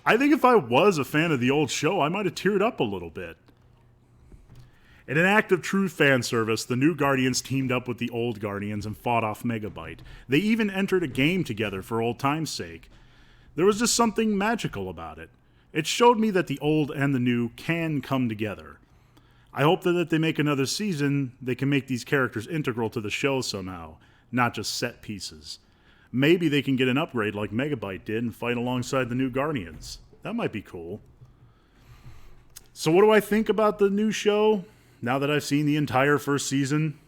I think if I was a fan of the old show, I might have teared up a little bit. In an act of true fan service, the new Guardians teamed up with the old Guardians and fought off Megabyte. They even entered a game together for old time's sake. There was just something magical about it. It showed me that the old and the new can come together. I hope that if they make another season, they can make these characters integral to the show somehow, not just set pieces. Maybe they can get an upgrade like Megabyte did and fight alongside the new Guardians. That might be cool. So what do I think about the new show, now that I've seen the entire first season?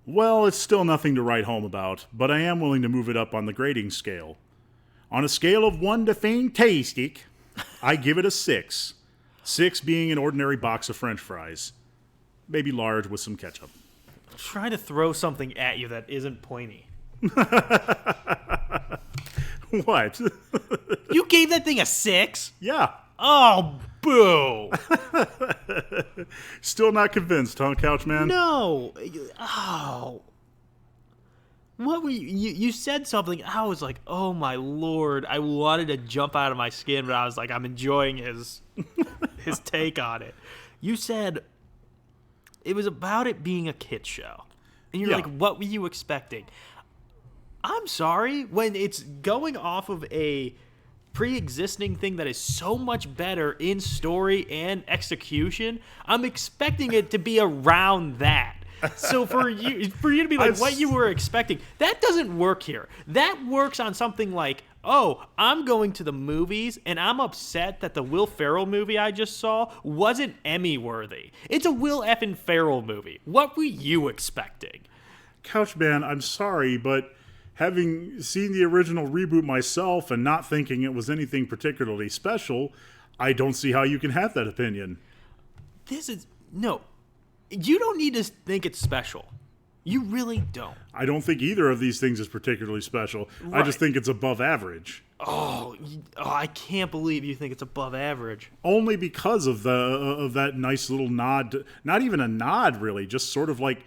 Well, it's still nothing to write home about, but I am willing to move it up on the grading scale. On a scale of 1 to fantastic, I give it a 6. 6 being an ordinary box of French fries. Maybe large with some ketchup. Try to throw something at you that isn't pointy. What? You gave that thing a 6? Yeah. Oh, boo. Still not convinced, huh, Couchman? No. Oh. What were you said something. I was like, oh my lord. I wanted to jump out of my skin, but I was like, I'm enjoying his take on it. You said it was about it being a kid show. And you're like, what were you expecting? I'm sorry, when it's going off of a pre-existing thing that is so much better in story and execution, I'm expecting it to be around that. So for you to be like, what you were expecting, that doesn't work here. That works on something like, oh, I'm going to the movies and I'm upset that the Will Ferrell movie I just saw wasn't Emmy-worthy. It's a Will effing Ferrell movie. What were you expecting? Couchman, I'm sorry, but having seen the original Reboot myself and not thinking it was anything particularly special, I don't see how you can have that opinion. No, you don't need to think it's special. You really don't. I don't think either of these things is particularly special. Right. I just think it's above average. Oh, I can't believe you think it's above average. Only because of that nice little nod. Not even a nod, really. Just sort of like,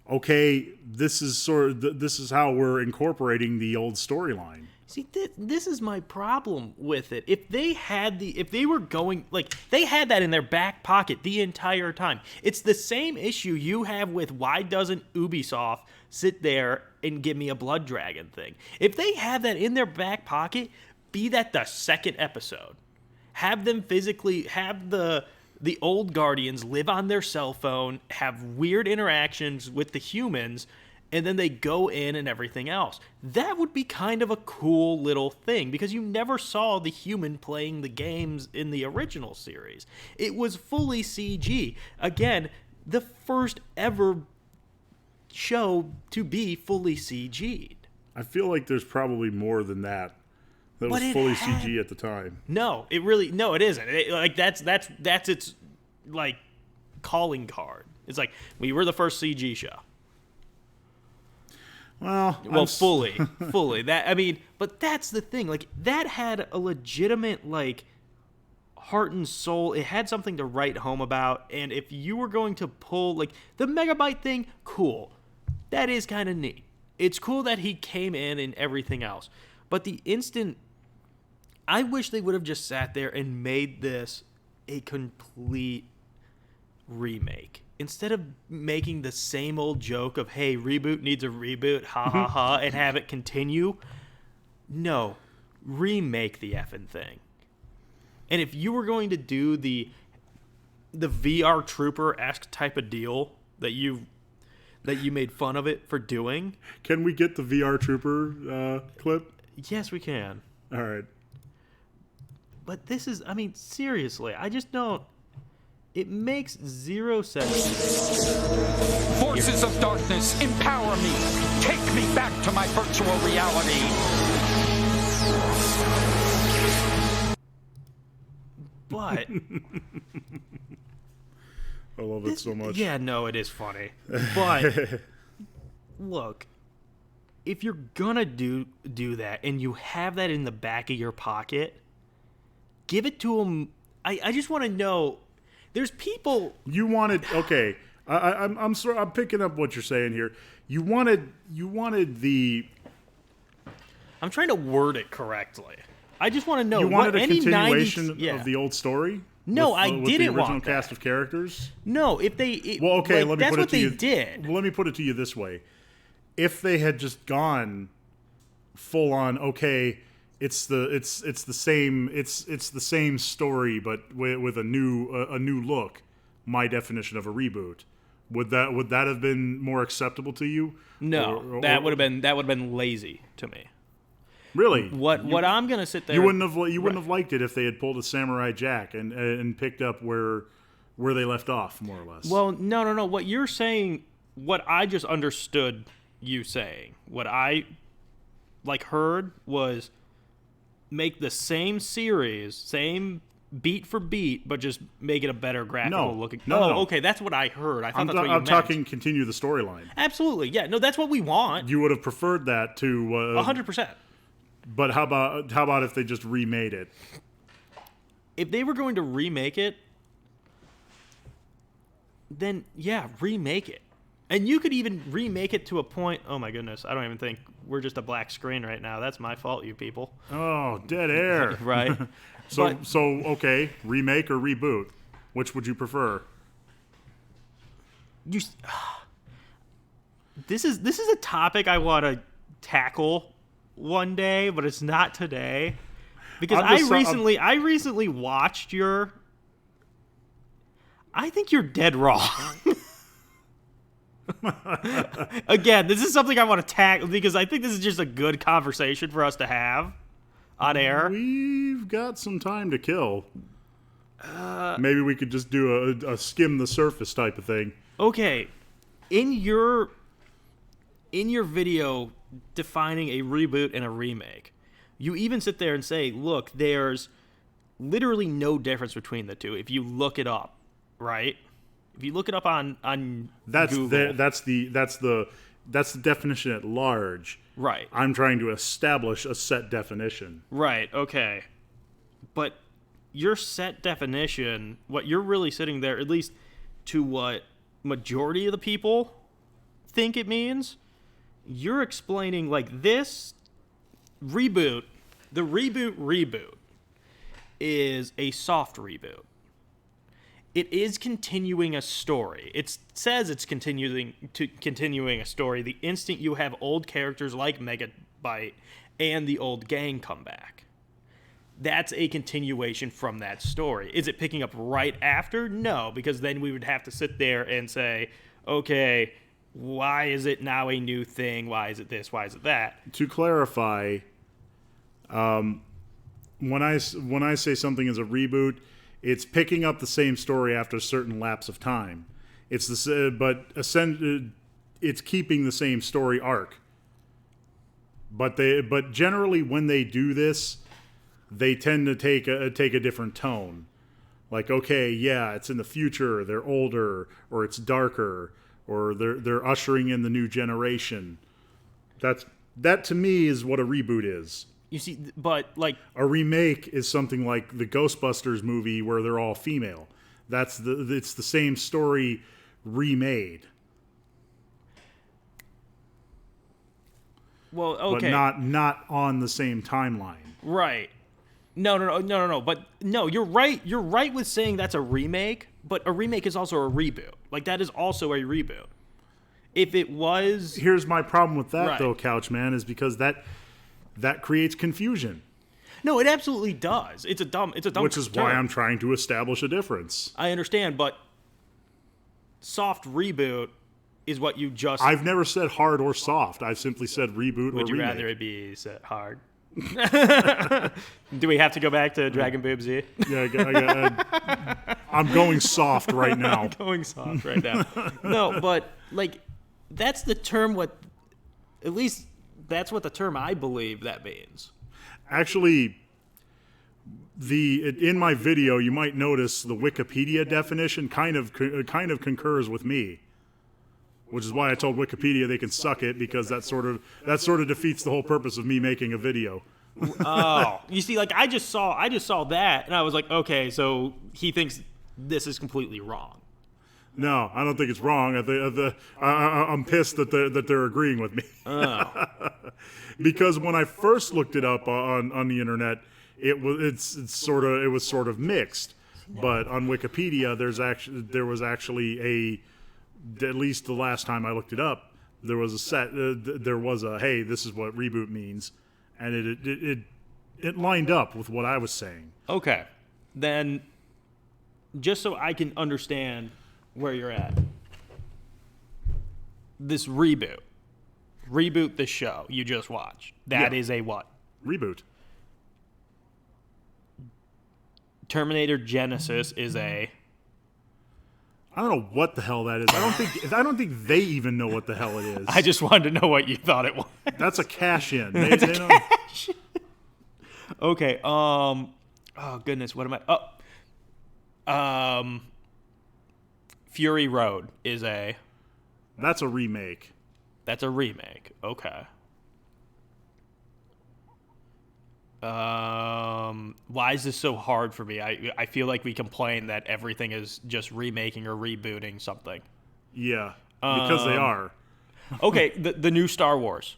okay, this is how we're incorporating the old storyline. See, this is my problem with it. If they had they had that in their back pocket the entire time. It's the same issue you have with why doesn't Ubisoft sit there and give me a Blood Dragon thing. If they have that in their back pocket, be that the second episode. Have them physically have the old Guardians live on their cell phone, have weird interactions with the humans, and then they go in and everything else. That would be kind of a cool little thing, because you never saw the human playing the games in the original series. It was fully CG. Again, the first ever show to be fully CG'd. I feel like there's probably more than that. That was fully CG at the time. No, it isn't. That's its like calling card. It's like, we were the first CG show. Well, fully. But that's the thing. Like, that had a legitimate, like, heart and soul. It had something to write home about. And if you were going to pull, like, the Megabyte thing, cool. That is kind of neat. It's cool that he came in and everything else. But the instant, I wish they would have just sat there and made this a complete remake. Instead of making the same old joke of, hey, reboot needs a reboot, ha ha ha, and have it continue, no, remake the effing thing. And if you were going to do the VR Trooper-esque type of deal that you made fun of it for doing. Can we get the VR Trooper clip? Yes, we can. All right. But this is, seriously, I just don't. It makes zero sense. Forces of darkness, empower me. Take me back to my virtual reality. But I love it so much. yeah, no, it is funny. But look, if you're gonna do that and you have that in the back of your pocket, give it to them. I just want to know. There's people. You wanted okay. I'm sorry. I'm picking up what you're saying here. You wanted the. I'm trying to word it correctly. I just want to know. You wanted a continuation 90s, of the old story. No, with, I with didn't the original want cast that. of characters. No, if they. Well, okay. like, let me that's put it what to they you. did. Let me put it to you this way: if they had just gone full on, okay. It's the same story, but with a new look. My definition of a reboot. Would that have been more acceptable to you? No, that would have been lazy to me. Really? What I'm gonna sit there. You wouldn't have liked it if they had pulled a Samurai Jack and picked up where they left off, more or less. Well, no. What you're saying, what I just understood you saying, what I heard was make the same series, same beat for beat, but just make it a better graphical looking. No. Okay, that's what I heard. I thought that's what you I'm meant. talking continue the storyline. Absolutely, yeah. No, that's what we want. You would have preferred that to 100%. But how about if they just remade it? If they were going to remake it, then yeah, remake it. And you could even remake it to a point. Oh my goodness, I don't even think we're just a black screen right now. That's my fault, you people. Oh, dead air. Right. So okay, remake or reboot? Which would you prefer? This is a topic I want to tackle one day, but it's not today because I recently watched your. I think you're dead wrong. Again, this is something I want to tackle because I think this is just a good conversation for us to have on air. We've got some time to kill. Maybe we could just do a skim the surface type of thing. Okay, in your video defining a reboot and a remake, you even sit there and say, look, there's literally no difference between the two if you look it up, right? If you look it up on Google. That's the definition at large. Right. I'm trying to establish a set definition. Right, okay. But your set definition, what you're really sitting there, at least to what majority of the people think it means, you're explaining like this reboot, the reboot is a soft reboot. It is continuing a story. It says it's continuing a story the instant you have old characters like Megabyte and the old gang come back. That's a continuation from that story. Is it picking up right after? No, because then we would have to sit there and say, okay, why is it now a new thing? Why is it this? Why is it that? To clarify, when I say something is a reboot, it's picking up the same story after a certain lapse of time. It's it's keeping the same story arc. But generally, when they do this, they tend to take a different tone. Like, okay, yeah, it's in the future, they're older, or it's darker, or they're ushering in the new generation. That to me is what a reboot is. You see, but like A remake is something like the Ghostbusters movie where they're all female. It's the same story remade. well, okay, But not on the same timeline. right. No. But no, you're right. You're right with saying that's a remake, but a remake is also a reboot. Like that is also a reboot. If it was, Here's my problem with that Right. though, Couchman, is because that creates confusion, no, it absolutely does. It's a dumb. which is why term. I'm trying to establish a difference. I understand, but soft reboot is what you just. I've never said hard or soft. I've simply said reboot Would or you remake. rather it be set hard? Do we have to go back to Dragon Boob Z? Yeah, I'm going soft right now. Going soft right now. No, but like that's the term. At least that's what the term I believe that means. Actually, in my video, you might notice the Wikipedia definition kind of concurs with me, which is why I told Wikipedia they can suck it, because that sort of defeats the whole purpose of me making a video. Oh, you see, like I just saw that, and I was like, okay, so he thinks this is completely wrong. No, I don't think it's wrong. I'm pissed that they're agreeing with me. Oh. Because when I first looked it up on the internet, it was sort of mixed. But on Wikipedia, there was actually at least the last time I looked it up, there was a hey, this is what reboot means, and it lined up with what I was saying. Okay, then just so I can understand where you're at, this reboot the show you just watched. That Yeah. is a what? Reboot. Terminator Genesis is a. I don't know what the hell that is. I don't think they even know what the hell it is. I just wanted to know what you thought it was. That's a cash in. They don't. Okay. Oh goodness, what am I? Fury Road is a. That's a remake. That's a remake. Okay. Why is this so hard for me? I feel like we complain that everything is just remaking or rebooting something. Yeah, because they are. Okay, the new Star Wars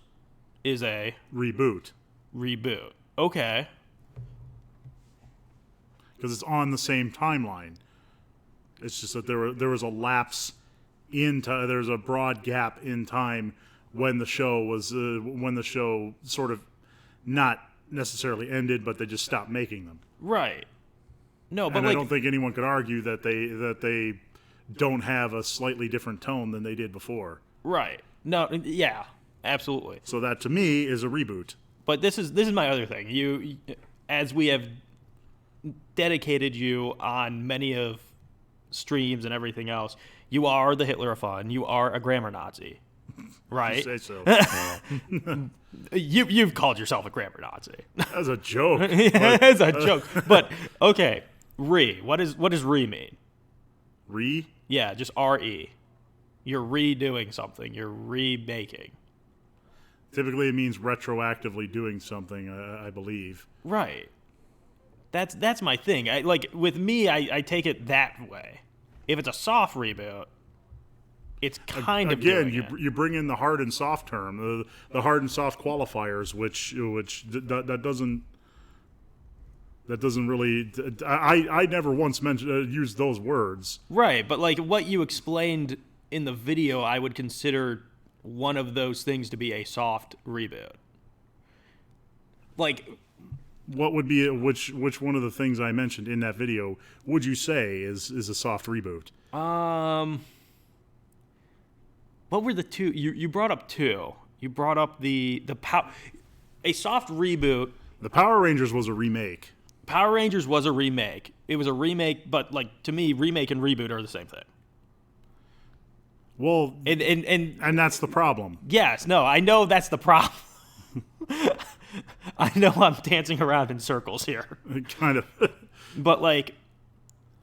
is a Reboot. reboot. Okay. Because it's on the same timeline. It's just that there was a lapse in time. There's a broad gap in time when the show sort of not necessarily ended, but they just stopped making them. Right. No, but And like I don't think anyone could argue that they don't have a slightly different tone than they did before. right. No, yeah, absolutely. So that to me is a reboot. But this is my other thing. You, as we have dedicated you on many of streams and everything else, you are the Hitler of fun. You are a grammar Nazi, right? Say so. You've called yourself a grammar Nazi. That's a joke. It's a joke. But okay, what does re mean? Re? Yeah, just re. You're redoing something. You're remaking. Typically, it means retroactively doing something. I believe. Right. That's my thing. With me, I take it that way. If it's a soft reboot, it's kind of Again, doing it. you bring in the hard and soft term, the hard and soft qualifiers, which that doesn't really. I never once used those words. Right, but like what you explained in the video, I would consider one of those things to be a soft reboot. Like, What would be which one of the things I mentioned in that video would you say is a soft reboot? what were the two? You brought up two. You brought up the a soft reboot. The Power Rangers was a remake. Power Rangers was a remake. It was a remake, but like to me, remake and reboot are the same thing. Well, And that's the problem. yes, no, I know that's the problem. I know I'm dancing around in circles here. Kind of. But like,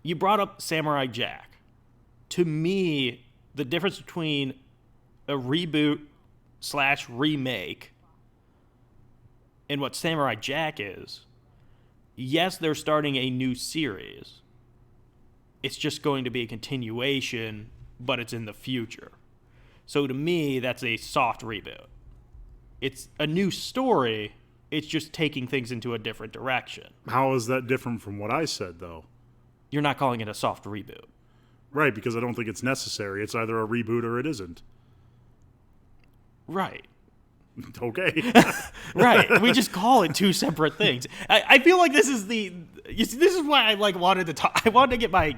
you brought up Samurai Jack. To me, the difference between a reboot / remake and what Samurai Jack is, yes, they're starting a new series. It's just going to be a continuation, but it's in the future. So to me, that's a soft reboot. It's a new story. It's just taking things into a different direction. How is that different from what I said, though? You're not calling it a soft reboot. Right, because I don't think it's necessary. It's either a reboot or it isn't. Right. Okay. Right. We just call it two separate things. I feel like this is why I wanted to talk. I wanted to get my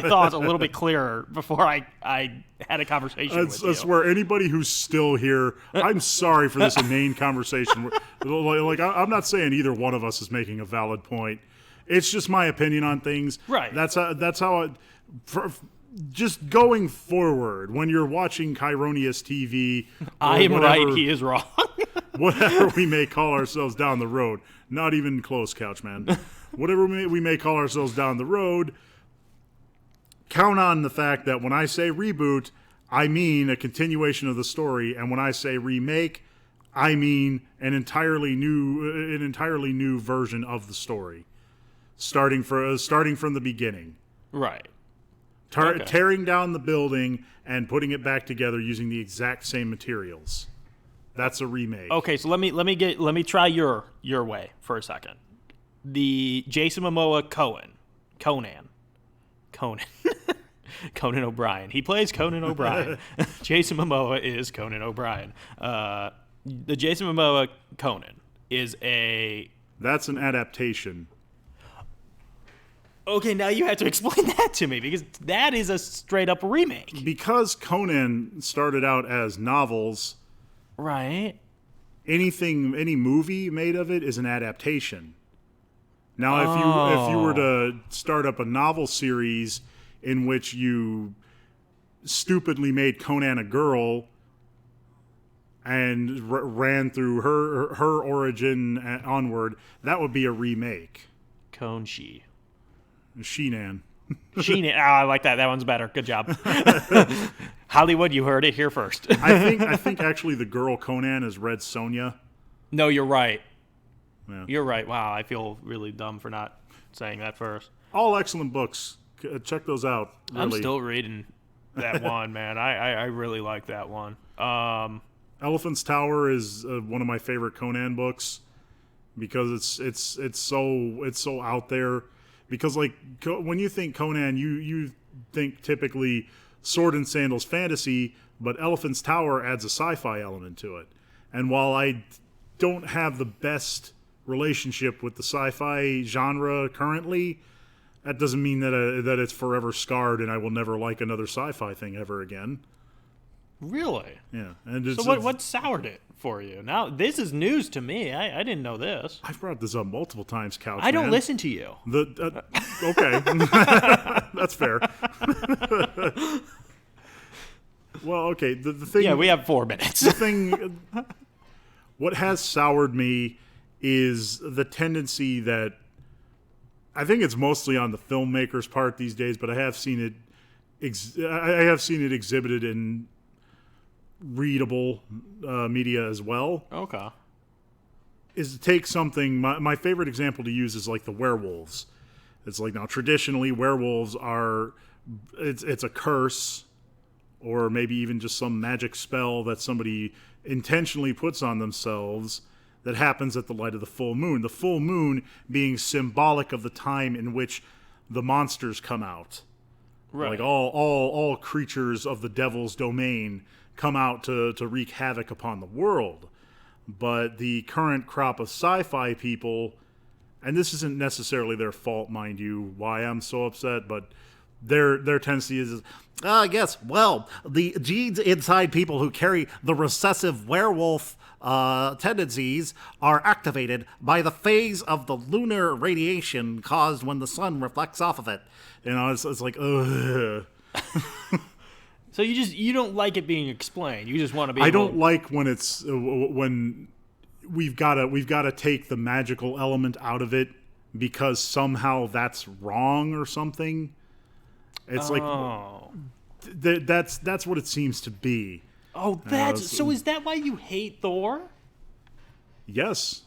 thoughts a little bit clearer before I had a conversation with you. I swear, anybody who's still here, I'm sorry for this inane conversation. I'm not saying either one of us is making a valid point. It's just my opinion on things. Right. That's how just going forward, when you're watching Kieroneus TV, I am right, he is wrong. Whatever we may call ourselves down the road, not even close, Couchman. Whatever we may call ourselves down the road, count on the fact that when I say reboot, I mean a continuation of the story, and when I say remake, I mean an entirely new version of the story, starting from the beginning. Right. Tearing down the building and putting it back together using the exact same materials. That's a remake. Okay, so let me try your way for a second. The Jason Momoa Conan O'Brien. He plays Conan O'Brien. Jason Momoa is Conan O'Brien. The Jason Momoa Conan is That's an adaptation. Okay, now you have to explain that to me, because that is a straight-up remake. Because Conan started out as novels, right? Any movie made of it is an adaptation. Now, if you were to start up a novel series in which you stupidly made Conan a girl and ran through her origin onward, that would be a remake. Conchi. Sheenan. Sheenan. I like that. That one's better. Good job. Hollywood, you heard it here first. I think actually the girl Conan is Red Sonja. No, you're right. Yeah. You're right. Wow, I feel really dumb for not saying that first. All excellent books. Check those out. Really. I'm still reading that one, man. I really like that one. Elephant's Tower is one of my favorite Conan books because it's so out there. Because like when you think Conan, you think typically sword and sandals fantasy, but Elephant's Tower adds a sci-fi element to it. And while I don't have the best relationship with the sci-fi genre currently, that doesn't mean that it's forever scarred and I will never like another sci-fi thing ever again. Really? Yeah. And so what soured it for you? Now, this is news to me. I didn't know this. I've brought this up multiple times, Couchman. I don't listen to you. Okay. That's fair. Well, okay. The thing... Yeah, we have 4 minutes. The thing... What has soured me is the tendency that... I think it's mostly on the filmmaker's part these days, but I have seen it exhibited in readable media as well. Okay. Is to take something... My favorite example to use is like the werewolves. It's like, now traditionally werewolves are... It's a curse, or maybe even just some magic spell that somebody intentionally puts on themselves that happens at the light of the full moon. The full moon being symbolic of the time in which the monsters come out. Right. Like all creatures of the devil's domain come out to wreak havoc upon the world. But the current crop of sci-fi people, and this isn't necessarily their fault, mind you, why I'm so upset, but their tendency is yes, well, the genes inside people who carry the recessive werewolf tendencies are activated by the phase of the lunar radiation caused when the sun reflects off of it. You know, it's like, ugh. So you don't like it being explained. You just want to be. I don't like when it's when we've got to take the magical element out of it because somehow that's wrong or something. It's like that's what it seems to be. Oh, so is that why you hate Thor? Yes.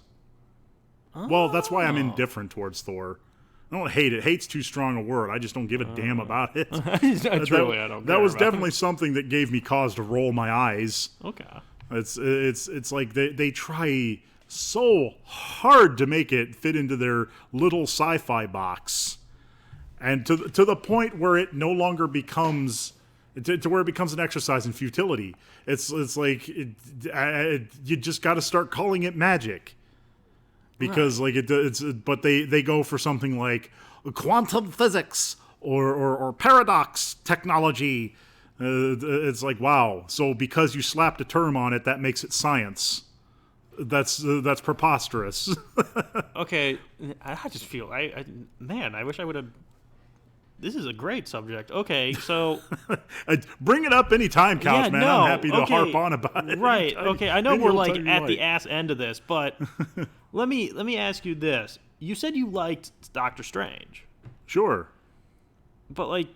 Well, that's why I'm indifferent towards Thor. I don't hate it. Hate's too strong a word. I just don't give a damn about it. Truly, I don't care That was about definitely something that gave me cause to roll my eyes. Okay. It's like they try so hard to make it fit into their little sci-fi box, and to the point where it no longer becomes to where it becomes an exercise in futility. It's like you just got to start calling it magic. Because but they go for something like quantum physics or paradox technology. It's like, wow. So because you slapped a term on it, that makes it science. That's preposterous. Okay, I just feel I wish I would have. This is a great subject. Okay, so bring it up anytime, Couchman. no, I'm happy to harp on about it. Right. Okay, I know we're like at the ass. ass end of this, but let me ask you this. You said you liked Doctor Strange. Sure. But like,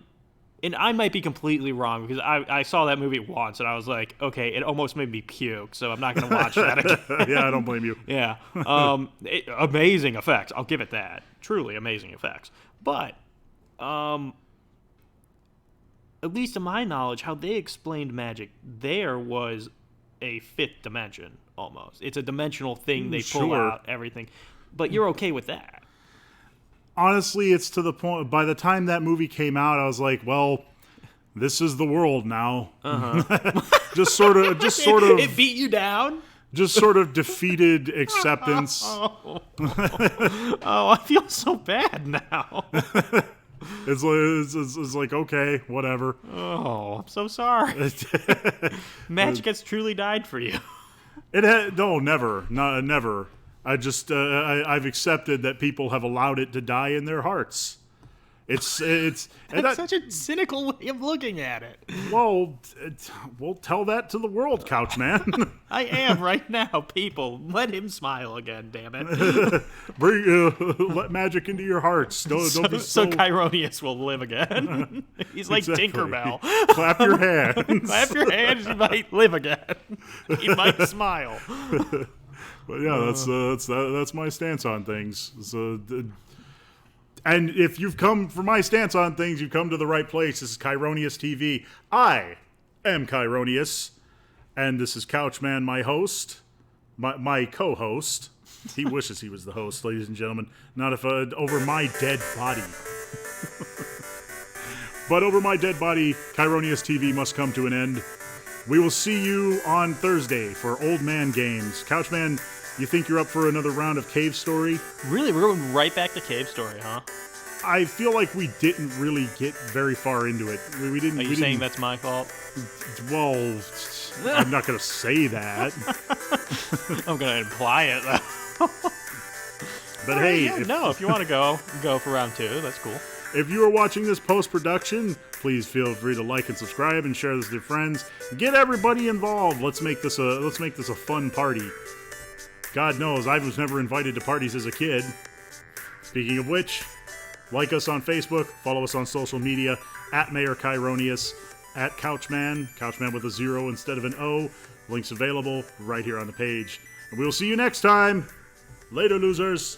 and I might be completely wrong because I saw that movie once and I was like, okay, it almost made me puke, so I'm not going to watch that again. Yeah, I don't blame you. Yeah. Amazing effects. I'll give it that. Truly amazing effects. But at least to my knowledge, how they explained magic there was a fifth dimension almost. It's a dimensional thing. They pull out everything. But you're okay with that. Honestly, it's to the point, by the time that movie came out, I was like, well, this is the world now. just sort of It beat you down? Just sort of defeated acceptance. Oh, I feel so bad now. It's like, okay, whatever. Oh, I'm so sorry. Magic has truly died for you. No, never. Never. I just I've accepted that people have allowed it to die in their hearts. That's such a cynical way of looking at it. Well, we'll tell that to the world, Couchman. I am right now, people. Let him smile again, damn it. Let magic into your hearts. Don't be so Kieroneus will live again. He's like Exactly. Tinkerbell. Clap your hands. Clap your hands, you might live again. He might smile. But yeah, that's my stance on things. So, and if you've come for my stance on things, you've come to the right place. This is Kieroneus TV. I am Kieroneus, and this is Couchman, my host, my co-host. He wishes he was the host, ladies and gentlemen. Not if over my dead body. But over my dead body, Kieroneus TV must come to an end. We will see you on Thursday for Old Man Games. Couchman, you think you're up for another round of Cave Story? Really? We're going right back to Cave Story, huh? I feel like we didn't really get very far into it. We didn't. Are you saying that's my fault? Well, I'm not going to say that. I'm going to imply it, though. But hey, if you want to go for round 2. That's cool. If you are watching this post-production, please feel free to like and subscribe and share this with your friends. Get everybody involved. Let's make this a fun party. God knows, I was never invited to parties as a kid. Speaking of which, like us on Facebook, follow us on social media, at Mayor Kieroneus, at Couchman with a 0 instead of an O. Links available right here on the page. And we'll see you next time. Later, losers.